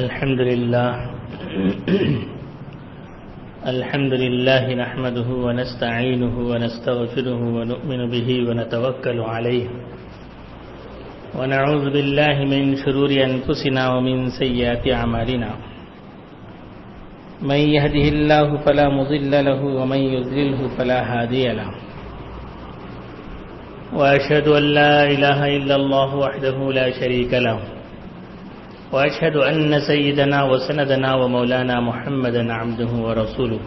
الحمد لله نحمده ونستعينه ونستغفره ونؤمن به ونتوكل عليه ونعوذ بالله من شرور أنفسنا ومن سيئات أعمالنا من يهده الله فلا مضل له ومن يضلله فلا هادي له وأشهد أن لا إله إلا الله وحده لا شريك له وأشهد أن سيدنا وسندنا ومولانا محمدا عبده ورسوله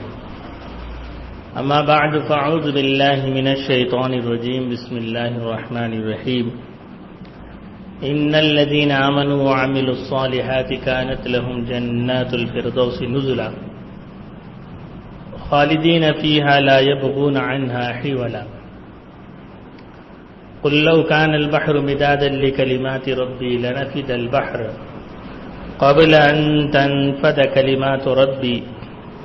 أما بعد فأعوذ بالله من الشيطان الرجيم بسم الله الرحمن الرحيم إن الذين آمنوا وعملوا الصالحات كانت لهم جنات الفردوس نزلا خالدين فيها لا يبغون عنها حولا قل لو كان البحر مدادا لكلمات ربي لنفد البحر قبل أن تنفد كلمات ربي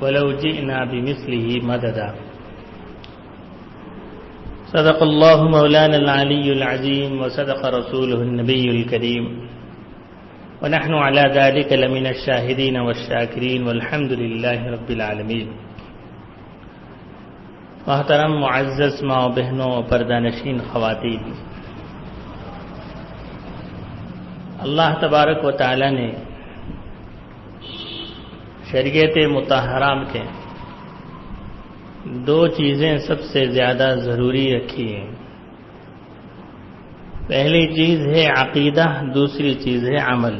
ولو جئنا بمثله مددا صدق الله مولانا العلي العظيم وصدق رسوله النبي الكريم ونحن على ذلك لمن الشاهدين والشاكرين والحمد لله رب العالمين. محترم معزز ماں و بہنوں و پردہ نشین خواتین، اللہ تبارک و تعالی نے شریعت مطہرہ کے دو چیزیں سب سے زیادہ ضروری رکھی ہیں. پہلی چیز ہے عقیدہ، دوسری چیز ہے عمل.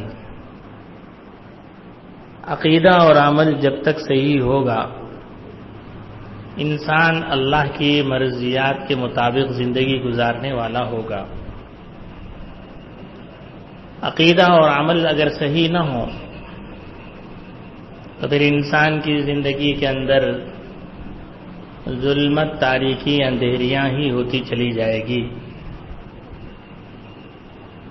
عقیدہ اور عمل جب تک صحیح ہوگا انسان اللہ کی مرضیات کے مطابق زندگی گزارنے والا ہوگا. عقیدہ اور عمل اگر صحیح نہ ہو تو پھر انسان کی زندگی کے اندر ظلمت، تاریکی، اندھیریاں ہی ہوتی چلی جائے گی.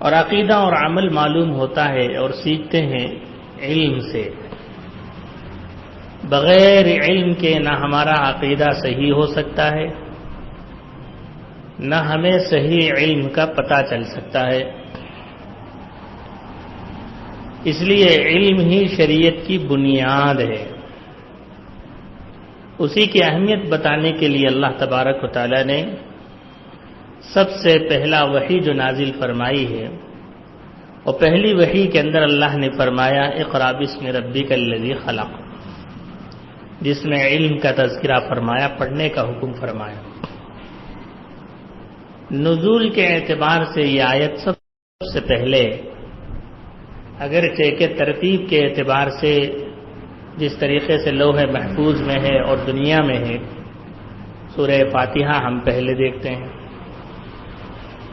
اور عقیدہ اور عمل معلوم ہوتا ہے اور سیکھتے ہیں علم سے. بغیر علم کے نہ ہمارا عقیدہ صحیح ہو سکتا ہے، نہ ہمیں صحیح علم کا پتہ چل سکتا ہے. اس لیے علم ہی شریعت کی بنیاد ہے. اسی کی اہمیت بتانے کے لیے اللہ تبارک و تعالی نے سب سے پہلا وحی جو نازل فرمائی ہے، اور پہلی وحی کے اندر اللہ نے فرمایا اقرأ باسم ربک الذی خلق، جس میں علم کا تذکرہ فرمایا، پڑھنے کا حکم فرمایا. نزول کے اعتبار سے یہ آیت سب سے پہلے، اگرچہ کہ ترتیب کے اعتبار سے جس طریقے سے لوح محفوظ میں ہے اور دنیا میں ہے، سورہ فاتحہ ہم پہلے دیکھتے ہیں،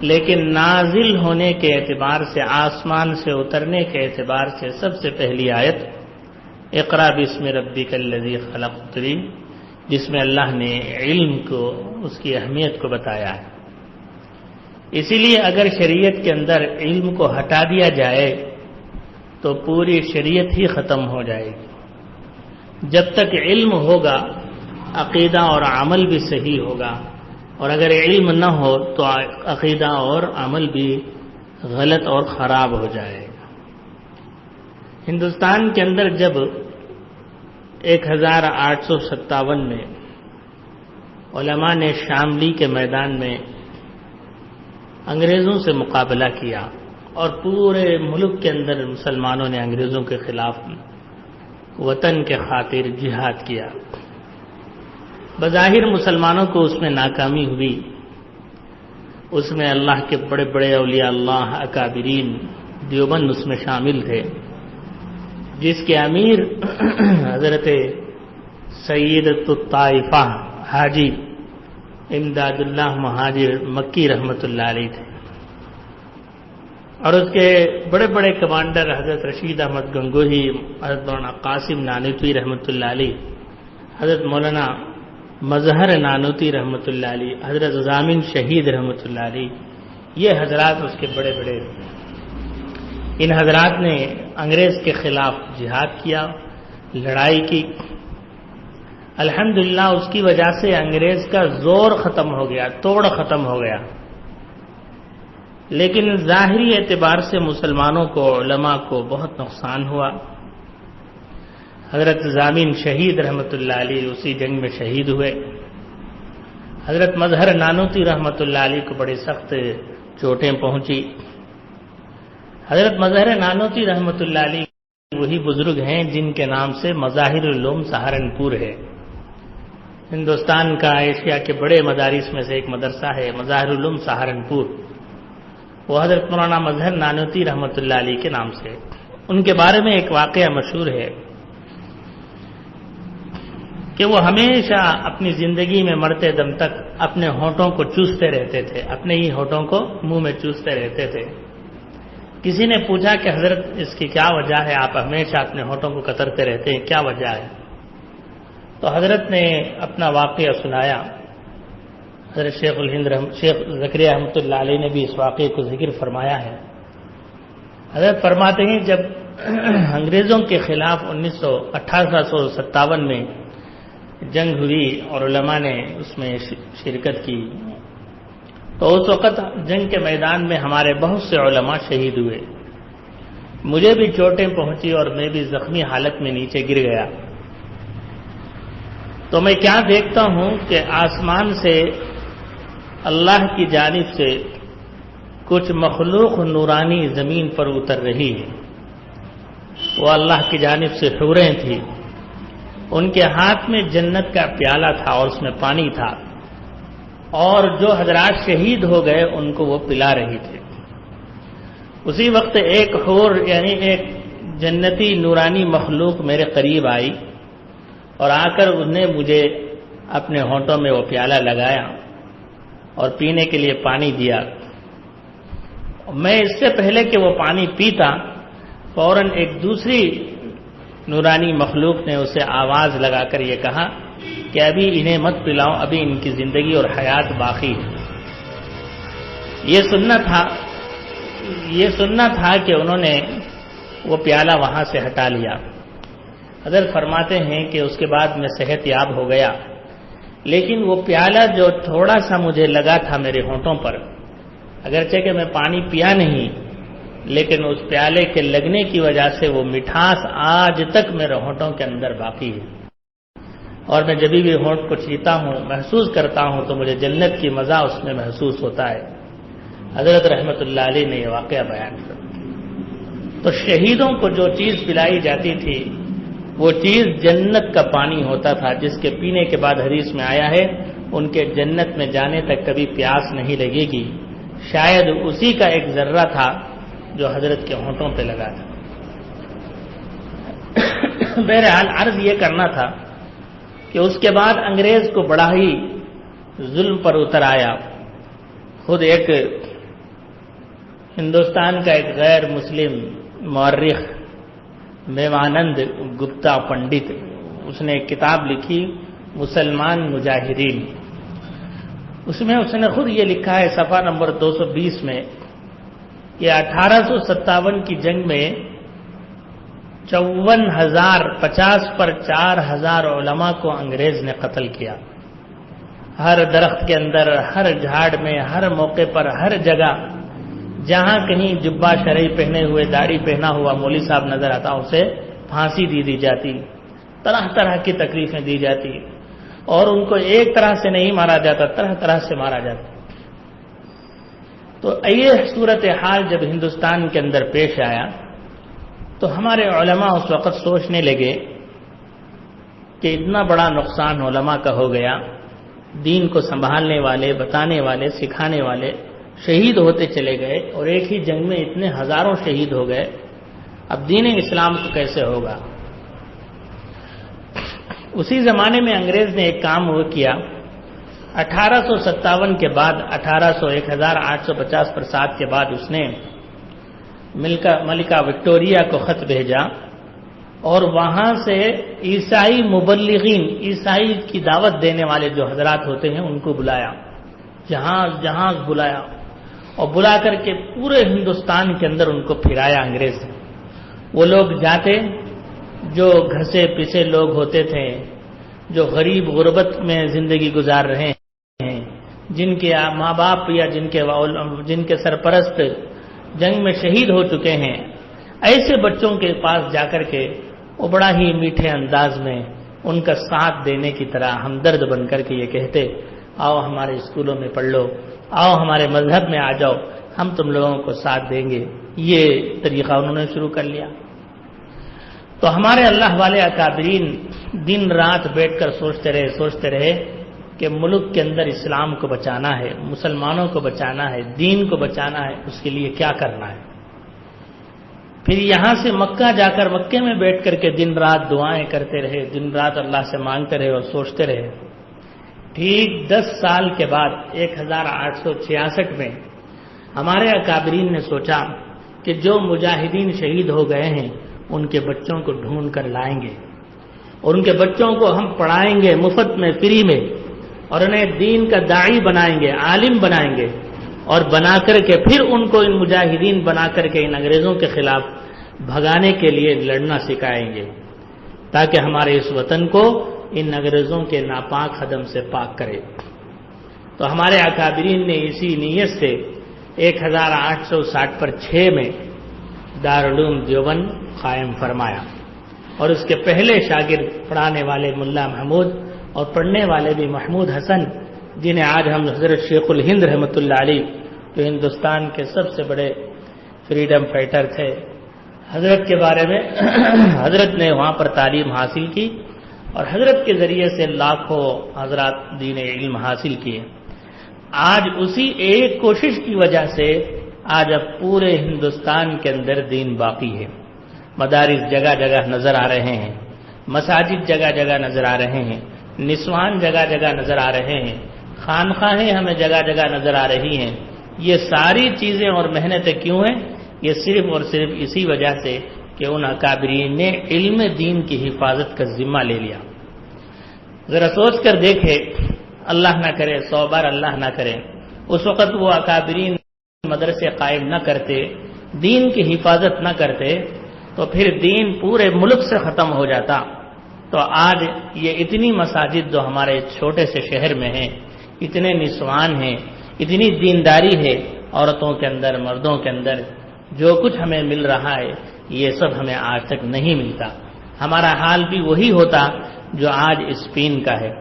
لیکن نازل ہونے کے اعتبار سے، آسمان سے اترنے کے اعتبار سے سب سے پہلی آیت اقرأ باسم ربک الذی خلق اتری، جس میں اللہ نے علم کو، اس کی اہمیت کو بتایا ہے. اسی لیے اگر شریعت کے اندر علم کو ہٹا دیا جائے تو پوری شریعت ہی ختم ہو جائے گی. جب تک علم ہوگا عقیدہ اور عمل بھی صحیح ہوگا، اور اگر علم نہ ہو تو عقیدہ اور عمل بھی غلط اور خراب ہو جائے گا. ہندوستان کے اندر جب 1857 میں علماء نے شاملی کے میدان میں انگریزوں سے مقابلہ کیا اور پورے ملک کے اندر مسلمانوں نے انگریزوں کے خلاف وطن کے خاطر جہاد کیا. بظاہر مسلمانوں کو اس میں ناکامی ہوئی. اس میں اللہ کے بڑے بڑے اولیاء اللہ، اکابرین، دیوبند اس میں شامل تھے، جس کے امیر حضرت سیدۃ الطائفہ حاجی امداد اللہ مہاجر مکی رحمۃ اللہ علیہ تھے. اور اس کے بڑے بڑے کمانڈر حضرت رشید احمد گنگوہی، حضرت مولانا قاسم نانوتوی رحمۃ اللہ علیہ، حضرت مولانا مظہر نانوتوی رحمۃ اللہ علیہ، حضرت ضامن شہید رحمۃ اللہ علیہ، یہ حضرات اس کے بڑے بڑے. ان حضرات نے انگریز کے خلاف جہاد کیا، لڑائی کی. الحمدللہ اس کی وجہ سے انگریز کا زور ختم ہو گیا، توڑ ختم ہو گیا. لیکن ظاہری اعتبار سے مسلمانوں کو، علماء کو بہت نقصان ہوا. حضرت ضامن شہید رحمۃ اللہ علیہ اسی جنگ میں شہید ہوئے. حضرت مظہر نانوتی رحمۃ اللہ علیہ کو بڑی سخت چوٹیں پہنچی. حضرت مظہر نانوتی رحمۃ اللہ علیہ وہی بزرگ ہیں جن کے نام سے مظاہر العلوم سہارنپور ہے. ہندوستان کا ایشیا کے بڑے مدارس میں سے ایک مدرسہ ہے مظاہر العلوم سہارنپور. وہ حضرت مولانا مظہر نانوتی رحمۃ اللہ علیہ کے نام سے. ان کے بارے میں ایک واقعہ مشہور ہے کہ وہ ہمیشہ اپنی زندگی میں مرتے دم تک اپنے ہونٹوں کو چوستے رہتے تھے، اپنے ہی ہونٹوں کو منہ میں چوستے رہتے تھے. کسی نے پوچھا کہ حضرت اس کی کیا وجہ ہے، آپ ہمیشہ اپنے ہونٹوں کو کترتے رہتے ہیں، کیا وجہ ہے؟ تو حضرت نے اپنا واقعہ سنایا. حضرت شیخ زکریا رحمۃ اللہ علیہ نے بھی اس واقعے کو ذکر فرمایا ہے. حضرت فرماتے ہیں جب انگریزوں کے خلاف 1857 میں جنگ ہوئی اور علماء نے اس میں شرکت کی، تو اس وقت جنگ کے میدان میں ہمارے بہت سے علماء شہید ہوئے. مجھے بھی چوٹیں پہنچی اور میں بھی زخمی حالت میں نیچے گر گیا. تو میں کیا دیکھتا ہوں کہ آسمان سے اللہ کی جانب سے کچھ مخلوق نورانی زمین پر اتر رہی ہے. وہ اللہ کی جانب سے حوریں تھیں. ان کے ہاتھ میں جنت کا پیالہ تھا اور اس میں پانی تھا، اور جو حضرات شہید ہو گئے ان کو وہ پلا رہی تھے. اسی وقت ایک حور یعنی ایک جنتی نورانی مخلوق میرے قریب آئی اور آ کر انہوں نے مجھے اپنے ہونٹوں میں وہ پیالہ لگایا اور پینے کے لیے پانی دیا. میں اس سے پہلے کہ وہ پانی پیتا فوراً ایک دوسری نورانی مخلوق نے اسے آواز لگا کر یہ کہا کہ ابھی انہیں مت پلاؤ، ابھی ان کی زندگی اور حیات باقی ہے. یہ سننا تھا کہ انہوں نے وہ پیالہ وہاں سے ہٹا لیا. حضرت فرماتے ہیں کہ اس کے بعد میں صحت یاب ہو گیا، لیکن وہ پیالہ جو تھوڑا سا مجھے لگا تھا میرے ہونٹوں پر، اگرچہ کہ میں پانی پیا نہیں، لیکن اس پیالے کے لگنے کی وجہ سے وہ مٹھاس آج تک میرے ہونٹوں کے اندر باقی ہے. اور میں جب بھی ہونٹ کو چھیتا ہوں، محسوس کرتا ہوں تو مجھے جنت کی مزہ اس میں محسوس ہوتا ہے. حضرت رحمت اللہ علیہ نے یہ واقعہ بیان کیا. تو شہیدوں کو جو چیز پلائی جاتی تھی وہ چیز جنت کا پانی ہوتا تھا، جس کے پینے کے بعد حدیث میں آیا ہے ان کے جنت میں جانے تک کبھی پیاس نہیں لگے گی. شاید اسی کا ایک ذرہ تھا جو حضرت کے ہونٹوں پہ لگا تھا. بہرحال عرض یہ کرنا تھا کہ اس کے بعد انگریز کو بڑا ہی ظلم پر اتر آیا. خود ایک ہندوستان کا ایک غیر مسلم مورخ میوانند گپتا پنڈت، اس نے ایک کتاب لکھی مسلمان مجاہرین. اس میں اس نے خود یہ لکھا ہے صفحہ نمبر 220 میں کہ 1857 کی جنگ میں 54,000 50 پر 4,000 علماء کو انگریز نے قتل کیا. ہر درخت کے اندر، ہر جھاڑ میں، ہر موقع پر، ہر جگہ جہاں کہیں جبہ شرعی پہنے ہوئے، داڑھی پہنا ہوا مولوی صاحب نظر آتا اسے پھانسی دی جاتی، طرح طرح کی تکلیفیں دی جاتی، اور ان کو ایک طرح سے نہیں مارا جاتا، طرح طرح سے مارا جاتا. تو یہ صورتحال جب ہندوستان کے اندر پیش آیا تو ہمارے علماء اس وقت سوچنے لگے کہ اتنا بڑا نقصان علماء کا ہو گیا، دین کو سنبھالنے والے، بتانے والے، سکھانے والے شہید ہوتے چلے گئے، اور ایک ہی جنگ میں اتنے ہزاروں شہید ہو گئے، اب دین اسلام کو کیسے ہوگا؟ اسی زمانے میں انگریز نے ایک کام وہ کیا. 1857 کے بعد 1850 برسات کے بعد اس نے ملکہ وکٹوریہ کو خط بھیجا اور وہاں سے عیسائی مبلغین، عیسائی کی دعوت دینے والے جو حضرات ہوتے ہیں ان کو بلایا، جہاز بلایا، اور بلا کر کے پورے ہندوستان کے اندر ان کو پھرایا انگریز. وہ لوگ جاتے جو گھسے پسے لوگ ہوتے تھے، جو غریب غربت میں زندگی گزار رہے ہیں، جن کے ماں باپ یا جن کے سرپرست جنگ میں شہید ہو چکے ہیں، ایسے بچوں کے پاس جا کر کے وہ بڑا ہی میٹھے انداز میں ان کا ساتھ دینے کی طرح ہمدرد بن کر کے یہ کہتے، آؤ ہمارے اسکولوں میں پڑھ لو، آؤ ہمارے مذہب میں آ جاؤ، ہم تم لوگوں کو ساتھ دیں گے۔ یہ طریقہ انہوں نے شروع کر لیا۔ تو ہمارے اللہ والے اکابرین دن رات بیٹھ کر سوچتے رہے کہ ملک کے اندر اسلام کو بچانا ہے، مسلمانوں کو بچانا ہے، دین کو بچانا ہے، اس کے لیے کیا کرنا ہے۔ پھر یہاں سے مکہ جا کر مکے میں بیٹھ کر کے دن رات دعائیں کرتے رہے، دن رات اللہ سے مانگتے رہے اور سوچتے رہے۔ ٹھیک 10 سال کے بعد 1866 میں ہمارے اکابرین نے سوچا کہ جو مجاہدین شہید ہو گئے ہیں ان کے بچوں کو ڈھونڈ کر لائیں گے اور ان کے بچوں کو ہم پڑھائیں گے مفت میں، فری میں، اور انہیں دین کا داعی بنائیں گے، عالم بنائیں گے، اور بنا کر کے پھر ان کو ان مجاہدین بنا کر کے ان انگریزوں کے خلاف بھگانے کے لیے لڑنا سکھائیں گے، تاکہ ہمارے اس وطن کو ان انگریزوں کے ناپاک قدم سے پاک کرے۔ تو ہمارے اکابرین نے اسی نیت سے 1860 میں دارالعلوم دیوبند قائم فرمایا، اور اس کے پہلے شاگرد پڑھانے والے ملا محمود اور پڑھنے والے بھی محمود حسن، جنہیں آج ہم حضرت شیخ الہند رحمۃ اللہ علیہ، جو ہندوستان کے سب سے بڑے فریڈم فائٹر تھے، حضرت کے بارے میں حضرت نے وہاں پر تعلیم حاصل کی اور حضرت کے ذریعے سے لاکھوں حضرات دین علم حاصل کیے۔ آج اسی ایک کوشش کی وجہ سے آج اب پورے ہندوستان کے اندر دین باقی ہے۔ مدارس جگہ جگہ نظر آ رہے ہیں، مساجد جگہ جگہ نظر آ رہے ہیں، نسوان جگہ جگہ نظر آ رہے ہیں، خانقاہیں ہمیں جگہ جگہ نظر آ رہی ہیں۔ یہ ساری چیزیں اور محنتیں کیوں ہیں؟ یہ صرف اور صرف اسی وجہ سے کہ ان اکابرین نے علم دین کی حفاظت کا ذمہ لے لیا۔ ذرا سوچ کر دیکھے، اللہ نہ کرے، 100 بار اللہ نہ کرے، اس وقت وہ اکابرین مدرسے قائم نہ کرتے، دین کی حفاظت نہ کرتے، تو پھر دین پورے ملک سے ختم ہو جاتا۔ تو آج یہ اتنی مساجد جو ہمارے چھوٹے سے شہر میں ہیں، اتنے نسوان ہیں، اتنی دینداری ہے عورتوں کے اندر، مردوں کے اندر، جو کچھ ہمیں مل رہا ہے یہ سب ہمیں آج تک نہیں ملتا۔ ہمارا حال بھی وہی ہوتا جو آج اسپین کا ہے۔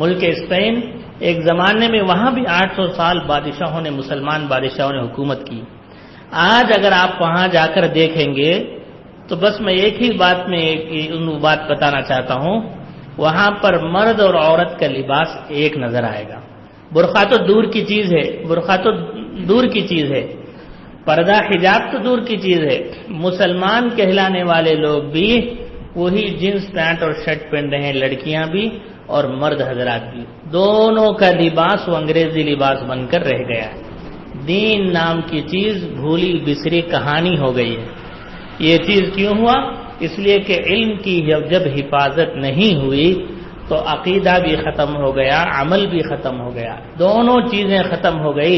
ملک اسپین ایک زمانے میں وہاں بھی 800 سال بادشاہوں نے، مسلمان بادشاہوں نے حکومت کی۔ آج اگر آپ وہاں جا کر دیکھیں گے تو بس میں ایک ہی بات میں بات بتانا چاہتا ہوں، وہاں پر مرد اور عورت کا لباس ایک نظر آئے گا۔ برقع تو دور کی چیز ہے، برقع تو دور کی چیز ہے، پردہ حجاب تو دور کی چیز ہے، مسلمان کہلانے والے لوگ بھی وہی جینس پینٹ اور شرٹ پہن رہے ہیں، لڑکیاں بھی اور مرد حضرات بھی، دونوں کا لباس وہ انگریزی لباس بن کر رہ گیا ہے۔ دین نام کی چیز بھولی بسری کہانی ہو گئی ہے۔ یہ چیز کیوں ہوا؟ اس لیے کہ علم کی جب حفاظت نہیں ہوئی تو عقیدہ بھی ختم ہو گیا، عمل بھی ختم ہو گیا، دونوں چیزیں ختم ہو گئی،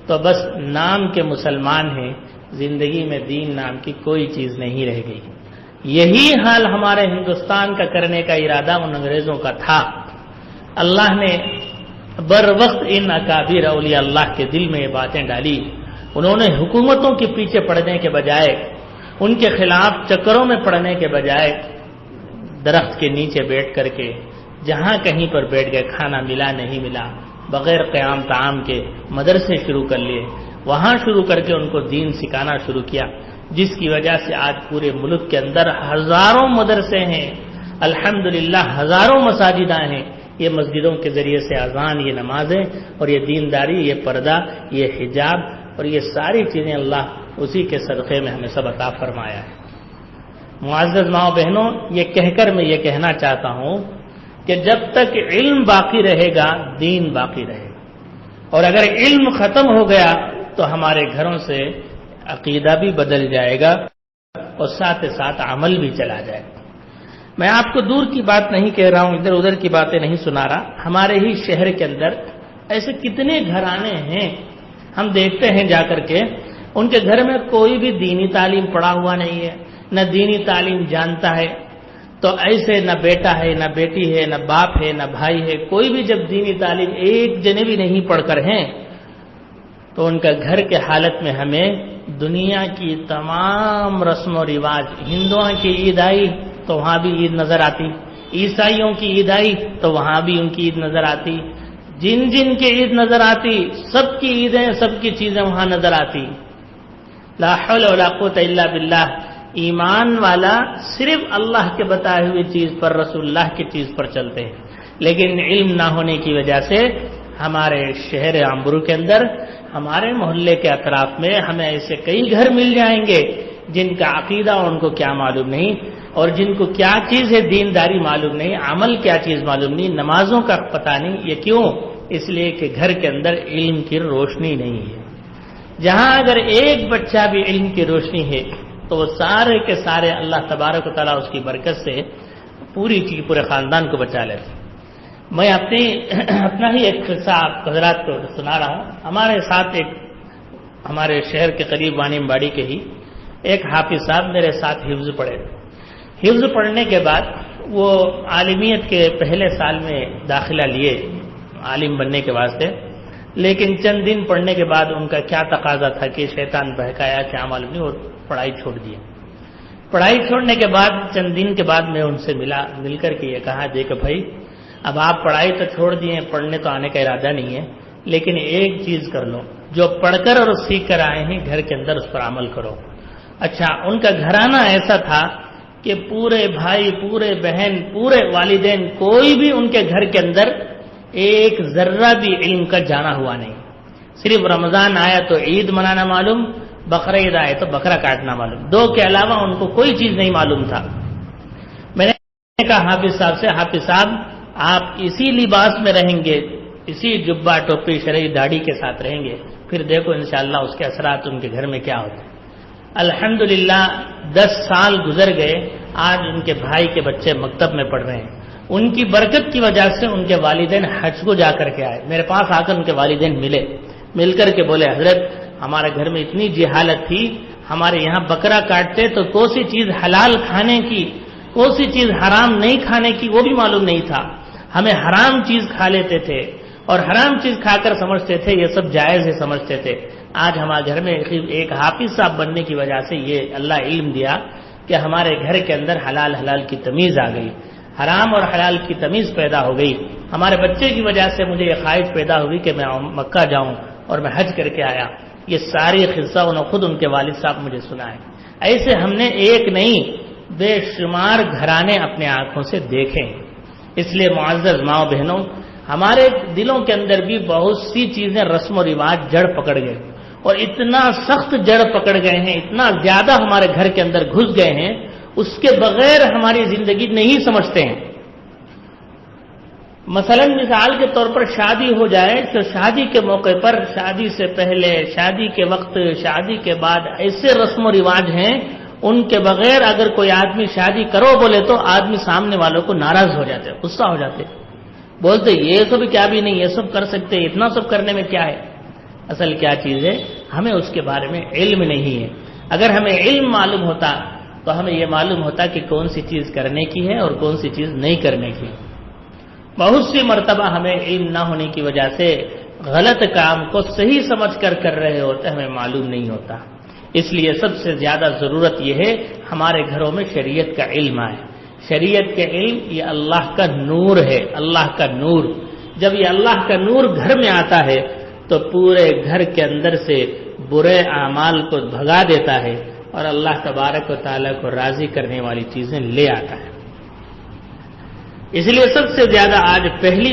تو بس نام کے مسلمان ہیں، زندگی میں دین نام کی کوئی چیز نہیں رہ گئی۔ یہی حال ہمارے ہندوستان کا کرنے کا ارادہ ان انگریزوں کا تھا۔ اللہ نے بر وقت ان اکابر اولیاء اللہ کے دل میں یہ باتیں ڈالی۔ انہوں نے حکومتوں کے پیچھے پڑنے کے بجائے، ان کے خلاف چکروں میں پڑنے کے بجائے، درخت کے نیچے بیٹھ کر کے جہاں کہیں پر بیٹھ گئے، کھانا ملا نہیں ملا، بغیر قیام طعام کے مدرسے شروع کر لیے، وہاں شروع کر کے ان کو دین سکھانا شروع کیا، جس کی وجہ سے آج پورے ملک کے اندر ہزاروں مدرسے ہیں، الحمدللہ ہزاروں مساجدیں ہیں۔ یہ مسجدوں کے ذریعے سے اذان، یہ نمازیں اور یہ دینداری، یہ پردہ، یہ حجاب اور یہ ساری چیزیں اللہ اسی کے صدقے میں ہمیں سب عطا فرمایا ہے۔ معزز ماؤں بہنوں، یہ کہہ کر میں یہ کہنا چاہتا ہوں کہ جب تک علم باقی رہے گا دین باقی رہے گا، اور اگر علم ختم ہو گیا تو ہمارے گھروں سے عقیدہ بھی بدل جائے گا اور ساتھ ساتھ عمل بھی چلا جائے گا۔ میں آپ کو دور کی بات نہیں کہہ رہا ہوں، ادھر ادھر کی باتیں نہیں سنا رہا، ہمارے ہی شہر کے اندر ایسے کتنے گھرانے ہیں، ہم دیکھتے ہیں جا کر کے، ان کے گھر میں کوئی بھی دینی تعلیم پڑھا ہوا نہیں ہے، نہ دینی تعلیم جانتا ہے، تو ایسے نہ بیٹا ہے، نہ بیٹی ہے، نہ باپ ہے، نہ بھائی ہے، کوئی بھی جب دینی تعلیم ایک جنے بھی نہیں پڑھ کر ہیں تو ان کا گھر کے حالت میں ہمیں دنیا کی تمام رسم و رواج، ہندوؤں کی عید آئی تو وہاں بھی عید نظر آتی، عیسائیوں کی عید آئی تو وہاں بھی ان کی عید نظر آتی، جن جن کی عید نظر آتی سب کی عیدیں، سب کی چیزیں وہاں نظر آتی۔ لا حول ولا قوت الا باللہ۔ ایمان والا صرف اللہ کے بتائے ہوئے چیز پر، رسول اللہ کی چیز پر چلتے ہیں، لیکن علم نہ ہونے کی وجہ سے ہمارے شہر امبرو کے اندر، ہمارے محلے کے اطراف میں ہمیں ایسے کئی گھر مل جائیں گے جن کا عقیدہ ان کو کیا معلوم نہیں، اور جن کو کیا چیز ہے دینداری معلوم نہیں، عمل کیا چیز معلوم نہیں، نمازوں کا پتہ نہیں۔ یہ کیوں؟ اس لیے کہ گھر کے اندر علم کی روشنی نہیں ہے۔ جہاں اگر ایک بچہ بھی علم کی روشنی ہے تو وہ سارے کے سارے اللہ تبارک و تعالیٰ اس کی برکت سے پورے خاندان کو بچا لیتے۔ میں اپنا ہی ایک قصہ آپ حضرات کو سنا رہا ہوں۔ ہمارے ساتھ ہمارے شہر کے قریب وانی باڑی کے ہی ایک حافظ صاحب میرے ساتھ حفظ پڑھے۔ حفظ پڑھنے کے بعد وہ عالمیت کے پہلے سال میں داخلہ لیے عالم بننے کے واسطے، لیکن چند دن پڑھنے کے بعد ان کا کیا تقاضا تھا کہ شیطان بہکایا کیا معلوم نہیں، اور پڑھائی چھوڑ دی۔ پڑھائی چھوڑنے کے بعد چند دن کے بعد میں ان سے مل کر کے یہ کہا دیکھ بھائی، اب آپ پڑھائی تو چھوڑ دیے، پڑھنے تو آنے کا ارادہ نہیں ہے، لیکن ایک چیز کر لو، جو پڑھ کر اور سیکھ کر آئے ہیں گھر کے اندر اس پر عمل کرو۔ اچھا، ان کا گھرانہ ایسا تھا کہ پورے بھائی، پورے بہن، پورے والدین، کوئی بھی ان کے گھر کے اندر ایک ذرہ بھی علم کا جانا ہوا نہیں۔ صرف رمضان آیا تو عید منانا معلوم، بقرعید آئے تو بکرا کاٹنا معلوم، دو کے علاوہ ان کو کوئی چیز نہیں معلوم تھا۔ میں نے کہا حافظ صاحب سے، حافظ صاحب آپ اسی لباس میں رہیں گے، اسی جبہ ٹوپی شرعی داڑھی کے ساتھ رہیں گے، پھر دیکھو انشاءاللہ اس کے اثرات ان کے گھر میں کیا ہوتے ہیں۔ الحمدللہ 10 سال گزر گئے، آج ان کے بھائی کے بچے مکتب میں پڑھ رہے ہیں۔ ان کی برکت کی وجہ سے ان کے والدین حج کو جا کر کے آئے، میرے پاس آ کر ان کے والدین مل کر کے بولے حضرت ہمارے گھر میں اتنی جہالت تھی، ہمارے یہاں بکرا کاٹتے تو کون سی چیز حلال کھانے کی، کون سی چیز حرام نہیں کھانے کی وہ بھی معلوم نہیں تھا، ہمیں حرام چیز کھا لیتے تھے اور حرام چیز کھا کر سمجھتے تھے یہ سب جائز ہے سمجھتے تھے۔ آج ہمارے گھر میں ایک حافظ صاحب بننے کی وجہ سے یہ اللہ علم دیا کہ ہمارے گھر کے اندر حلال کی تمیز آ گئی، حرام اور حلال کی تمیز پیدا ہو گئی۔ ہمارے بچے کی وجہ سے مجھے یہ خواہش پیدا ہوئی کہ میں مکہ جاؤں اور میں حج کر کے آیا۔ یہ ساری قصہ انہوں خود ان کے والد صاحب مجھے سنائے۔ ایسے ہم نے ایک نہیں بے شمار گھرانے اپنے آنکھوں سے دیکھے۔ اس لیے معزز ماں بہنوں، ہمارے دلوں کے اندر بھی بہت سی چیزیں رسم و رواج جڑ پکڑ گئے، اور اتنا سخت جڑ پکڑ گئے ہیں، اتنا زیادہ ہمارے گھر کے اندر گھس گئے ہیں، اس کے بغیر ہماری زندگی نہیں سمجھتے ہیں۔ مثلا مثال کے طور پر شادی ہو جائے تو شادی کے موقع پر، شادی سے پہلے، شادی کے وقت، شادی کے بعد ایسے رسم و رواج ہیں ان کے بغیر اگر کوئی آدمی شادی کرو بولے تو آدمی سامنے والوں کو ناراض ہو جاتے، غصہ ہو جاتے، بولتے یہ سب کیا بھی نہیں، یہ سب کر سکتے، اتنا سب کرنے میں کیا ہے۔ اصل کیا چیز ہے، ہمیں اس کے بارے میں علم نہیں ہے۔ اگر ہمیں علم معلوم ہوتا تو ہمیں یہ معلوم ہوتا کہ کون سی چیز کرنے کی ہے اور کون سی چیز نہیں کرنے کی۔ بہت سی مرتبہ ہمیں علم نہ ہونے کی وجہ سے غلط کام کو صحیح سمجھ کر رہے ہوتے ہمیں معلوم نہیں ہوتا۔ اس لیے سب سے زیادہ ضرورت یہ ہے ہمارے گھروں میں شریعت کا علم آئے۔ شریعت کے علم یہ اللہ کا نور ہے، اللہ کا نور۔ جب یہ اللہ کا نور گھر میں آتا ہے تو پورے گھر کے اندر سے برے اعمال کو بھگا دیتا ہے اور اللہ تبارک و تعالیٰ کو راضی کرنے والی چیزیں لے آتا ہے۔ اس لیے سب سے زیادہ آج پہلی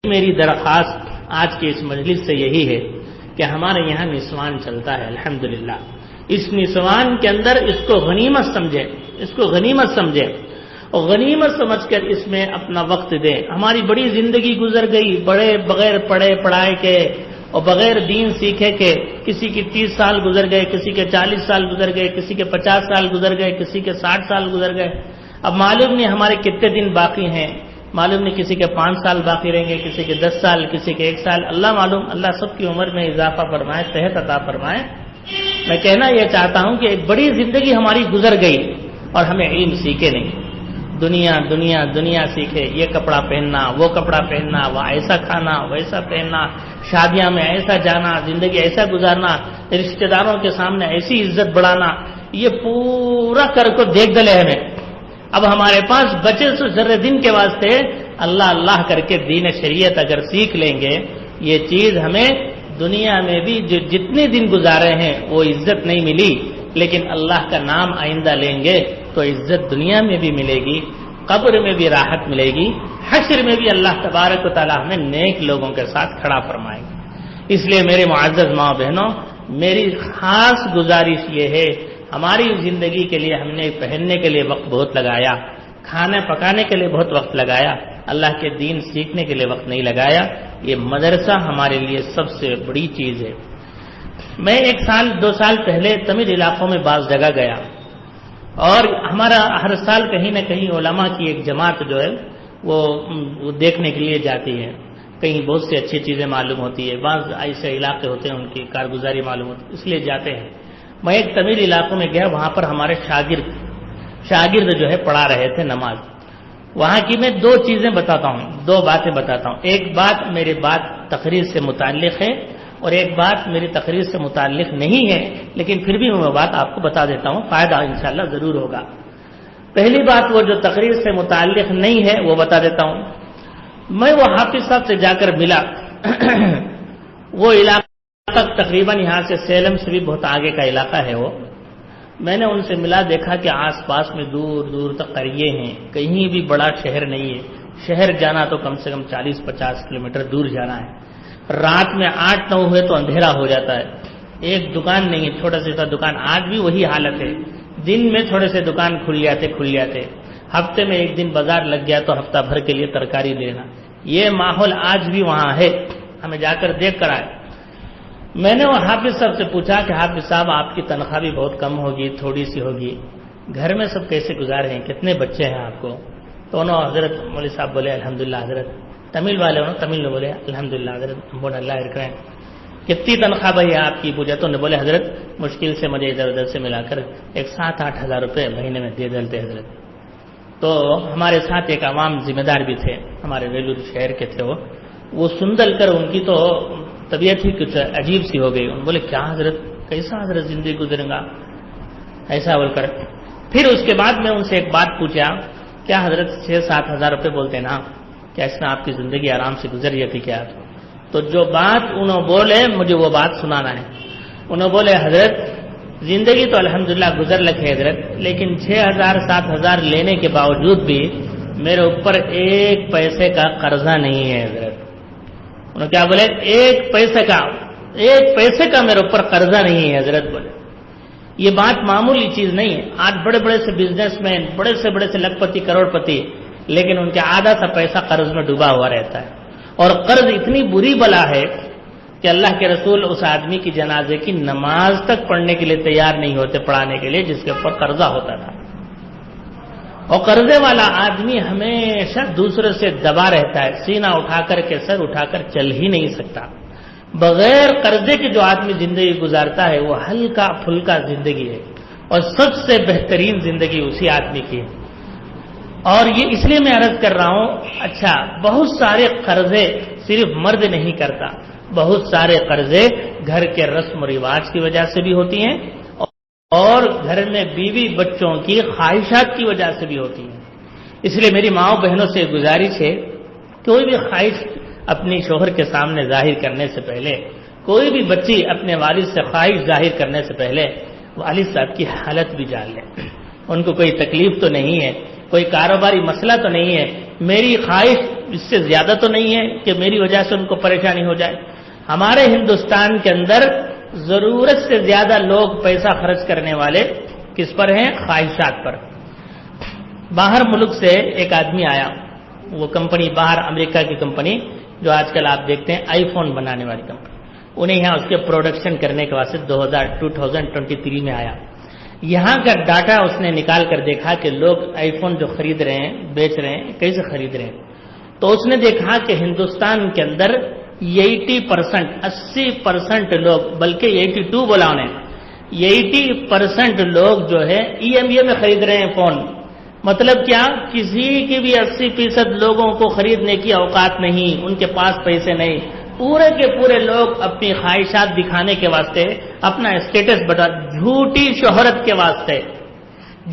میری درخواست آج کے اس مجلس سے یہی ہے کہ ہمارے یہاں نسوان چلتا ہے، الحمدللہ اس نسوان کے اندر اس کو غنیمت سمجھے اور غنیمت سمجھ کر اس میں اپنا وقت دیں۔ ہماری بڑی زندگی گزر گئی بغیر پڑھے پڑھائے کے اور بغیر دین سیکھے کے، کسی کی 30 سال گزر گئے، کسی کے 40 سال گزر گئے، کسی کے 50 سال گزر گئے، کسی کے 60 سال گزر گئے۔ اب معلوم نہیں ہمارے کتنے دن باقی ہیں، معلوم نہیں کسی کے 5 سال باقی رہیں گے، کسی کے 10 سال، کسی کے 1 سال، اللہ معلوم۔ اللہ سب کی عمر میں اضافہ فرمائے، صحت عطا فرمائے۔ میں کہنا یہ چاہتا ہوں کہ ایک بڑی زندگی ہماری گزر گئی اور ہمیں علم سیکھے نہیں، دنیا سیکھے، یہ کپڑا پہننا، وہ کپڑا پہننا، وہ ایسا کھانا، ویسا پہننا، شادیاں میں ایسا جانا، زندگی ایسا گزارنا، رشتہ داروں کے سامنے ایسی عزت بڑھانا، یہ پورا کر کو دیکھ ڈلے ہمیں۔ اب ہمارے پاس بچے سے ذرے دن کے واسطے اللہ اللہ کر کے دین شریعت اگر سیکھ لیں گے، یہ چیز ہمیں دنیا میں بھی جو جتنے دن گزارے ہیں وہ عزت نہیں ملی، لیکن اللہ کا نام آئندہ لیں گے تو عزت دنیا میں بھی ملے گی، قبر میں بھی راحت ملے گی، حشر میں بھی اللہ تبارک و تعالیٰ ہمیں نیک لوگوں کے ساتھ کھڑا فرمائے گا۔ اس لیے میرے معزز ماں بہنوں، میری خاص گزارش یہ ہے، ہماری زندگی کے لیے ہم نے پہننے کے لیے وقت بہت لگایا، کھانا پکانے کے لیے بہت وقت لگایا، اللہ کے دین سیکھنے کے لیے وقت نہیں لگایا۔ یہ مدرسہ ہمارے لیے سب سے بڑی چیز ہے۔ میں 1 سال 2 سال پہلے تمل علاقوں میں بعض جگہ گیا، اور ہمارا ہر سال کہیں نہ کہیں علماء کی ایک جماعت جو ہے وہ دیکھنے کے لیے جاتی ہے، کہیں بہت سی اچھی چیزیں معلوم ہوتی ہے، بعض ایسے علاقے ہوتے ہیں ان کی کارگزاری معلوم ہوتی ہے، اس لیے جاتے ہیں۔ میں ایک تمل علاقوں میں گیا، وہاں پر ہمارے شاگرد جو ہے پڑھا رہے تھے نماز۔ وہاں کی میں 2 چیزیں بتاتا ہوں، 2 باتیں بتاتا ہوں۔ ایک بات میری بات تقریر سے متعلق ہے، اور ایک بات میری تقریر سے متعلق نہیں ہے، لیکن پھر بھی میں وہ بات آپ کو بتا دیتا ہوں، فائدہ انشاءاللہ ضرور ہوگا۔ پہلی بات وہ جو تقریر سے متعلق نہیں ہے وہ بتا دیتا ہوں۔ میں وہ حافظ صاحب سے جا کر ملا، وہ علاقہ تقریباً یہاں سے سیلم سے بھی بہت آگے کا علاقہ ہے وہ۔ میں نے ان سے ملا، دیکھا کہ آس پاس میں دور دور تک قریے ہیں، کہیں بھی بڑا شہر نہیں ہے، شہر جانا تو کم سے کم 40-50 کلومیٹر دور جانا ہے، رات میں 8-9 ہوئے تو اندھیرا ہو جاتا ہے، ایک دکان نہیں ہے، چھوٹا سا دکان، آج بھی وہی حالت ہے، دن میں تھوڑے سے دکان کھل جاتے، ہفتے میں 1 دن بازار لگ گیا تو ہفتہ بھر کے لیے ترکاری لینا، یہ ماحول آج بھی وہاں ہے، ہمیں جا کر دیکھ کر آئے۔ میں نے وہ حافظ صاحب سے پوچھا کہ حافظ صاحب آپ کی تنخواہ بھی بہت کم ہوگی، تھوڑی سی ہوگی، گھر میں سب کیسے گزارے ہیں، کتنے بچے ہیں آپ کو؟ تو انہوں حضرت مولوی صاحب بولے الحمدللہ حضرت، تمل والے ہوں، تمل میں بولے الحمدللہ حضرت، بول اللہ رکھیں، کتنی تنخواہ بھائی آپ کی؟ پوچھا تو انہوں نے بولے حضرت مشکل سے مجھے ادھر ادھر سے ملا کر 7-8 ہزار روپے مہینے میں دے ڈالتے حضرت۔ تو ہمارے ساتھ ایک عوام ذمہ دار بھی تھے، ہمارے ویلور شہر کے تھے، وہ سن ڈل کر ان کی تو طبیعت ہی کچھ عجیب سی ہو گئی، انہوں نے بولے کیا حضرت، کیسا حضرت زندگی گزرے گا ایسا بول کر۔ پھر اس کے بعد میں ان سے ایک بات پوچھا، کیا حضرت 6-7 ہزار روپے بولتے نا، کیا اس میں آپ کی زندگی آرام سے گزر جاتی کیا؟ تو جو بات انہوں بولے مجھے وہ بات سنانا ہے۔ انہوں بولے حضرت زندگی تو الحمدللہ گزر لگے حضرت، لیکن 6,000-7 ہزار لینے کے باوجود بھی میرے اوپر 1 پیسے کا قرضہ نہیں ہے حضرت۔ انہوں کیا بولے؟ 1 پیسے کا میرے اوپر قرضہ نہیں ہے حضرت بولے۔ یہ بات معمولی چیز نہیں ہے، آج بڑے بڑے سے بزنس مین، بڑے سے لکھ پتی کروڑ پتی، لیکن ان کا آدھا سا پیسہ قرض میں ڈوبا ہوا رہتا ہے، اور قرض اتنی بری بلا ہے کہ اللہ کے رسول اس آدمی کی جنازے کی نماز تک پڑھنے کے لیے تیار نہیں ہوتے، پڑھانے کے لیے، جس کے اوپر قرضہ ہوتا تھا۔ اور قرضے والا آدمی ہمیشہ دوسرے سے دبا رہتا ہے، سینہ اٹھا کر کے سر اٹھا کر چل ہی نہیں سکتا۔ بغیر قرضے کے جو آدمی زندگی گزارتا ہے وہ ہلکا پھلکا زندگی ہے، اور سب سے بہترین زندگی اسی آدمی کی ہے۔ اور یہ اس لیے میں عرض کر رہا ہوں، اچھا بہت سارے قرضے صرف مرد نہیں کرتا، بہت سارے قرضے گھر کے رسم و رواج کی وجہ سے بھی ہوتی ہیں، اور گھر میں بیوی بچوں کی خواہشات کی وجہ سے بھی ہوتی ہیں۔ اس لیے میری ماؤں بہنوں سے گزارش ہے، کوئی بھی خواہش اپنی شوہر کے سامنے ظاہر کرنے سے پہلے، کوئی بھی بچی اپنے والد سے خواہش ظاہر کرنے سے پہلے والد صاحب کی حالت بھی جان لے، ان کو کوئی تکلیف تو نہیں ہے، کوئی کاروباری مسئلہ تو نہیں ہے، میری خواہش اس سے زیادہ تو نہیں ہے کہ میری وجہ سے ان کو پریشانی ہو جائے۔ ہمارے ہندوستان کے اندر ضرورت سے زیادہ لوگ پیسہ خرچ کرنے والے کس پر ہیں؟ خواہشات پر۔ باہر ملک سے ایک آدمی آیا، وہ کمپنی باہر امریکہ کی کمپنی جو آج کل آپ دیکھتے ہیں آئی فون بنانے والی کمپنی، انہیں یہاں اس کے پروڈکشن کرنے کے واسطے 2023 میں آیا۔ یہاں کا ڈاٹا اس نے نکال کر دیکھا کہ لوگ آئی فون جو خرید رہے ہیں، بیچ رہے ہیں، کیسے خرید رہے ہیں، تو اس نے دیکھا کہ ہندوستان کے اندر 80% لوگ، بلکہ 82 بولا انہیں، 80% لوگ جو ہے EMI میں خرید رہے ہیں فون۔ مطلب کیا؟ کسی کی بھی 80% لوگوں کو خریدنے کی اوقات نہیں، ان کے پاس پیسے نہیں، پورے کے پورے لوگ اپنی خواہشات دکھانے کے واسطے، اپنا اسٹیٹس بتا، جھوٹی شہرت کے واسطے،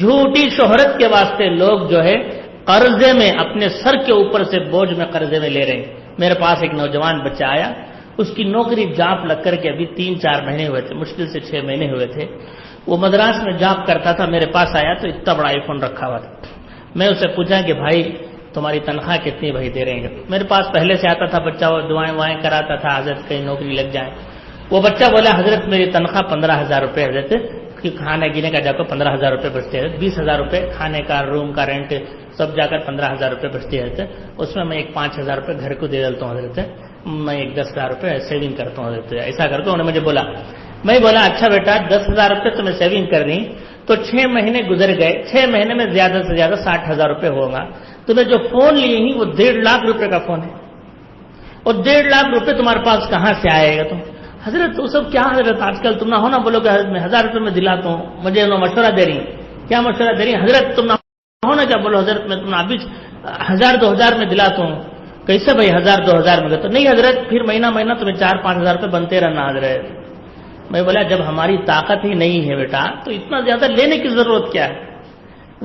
جھوٹی شہرت کے واسطے لوگ جو ہے قرضے میں اپنے سر کے اوپر سے بوجھ میں قرضے میں لے رہے ہیں. میرے پاس ایک نوجوان بچہ آیا, اس کی نوکری جاب لگ کر کے ابھی 3-4 مہینے ہوئے تھے, مشکل سے 6 مہینے ہوئے تھے. وہ مدراس میں جاب کرتا تھا, میرے پاس آیا تو اتنا بڑا آئی فون رکھا ہوا تھا. میں اسے پوچھا کہ بھائی تمہاری تنخواہ کتنی بھائی دے رہے ہیں؟ میرے پاس پہلے سے آتا تھا بچہ, وہ دعائیں وائیں کراتا تھا, حضرت کہیں نوکری لگ جائے. وہ بچہ بولا حضرت میری تنخواہ 15,000 روپے, حضرت کہ کھانے گینے کا جا کر 15,000 روپے بچتے ہیں, 20,000 روپے کھانے کا, روم کا رینٹ سب جا کر 15,000 روپے بچتے ہیں. اس میں ایک 5,000 روپے گھر کو دے ڈالتا ہوں حضرت, میں ایک 10,000 روپے سیونگ کرتا ہوں حضرت. ایسا کر کے انہوں نے مجھے بولا. میں بولا اچھا بیٹا 10,000 روپے تو میں سیونگ کر رہی, تو 6 مہینے گزر گئے, 6 مہینے میں زیادہ سے زیادہ 60,000 روپے ہوگا. تمہیں جو فون لیے ہی وہ 1.5 لاکھ روپے کا فون ہے, اور 1.5 لاکھ روپے تمہارے پاس کہاں سے آئے گا؟ تم حضرت وہ سب کیا حضرت, آج کل تم نہ ہونا بولو کہ حضرت میں 1,000 روپے میں دلاتا ہوں, مجھے انہوں مشورہ دے رہی. کیا مشورہ دے رہی حضرت؟ تم نہ ہونا کیا بولو حضرت میں تم ابھی 1,000-2,000 میں دلاتا ہوں. کیسے بھائی 1,000-2,000 میں؟ تو نہیں حضرت پھر مہینہ مہینہ تمہیں 4-5,000 روپے بنتے رہنا حضرت. میں بولا جب ہماری طاقت ہی نہیں ہے بیٹا تو اتنا زیادہ لینے کی ضرورت کیا ہے؟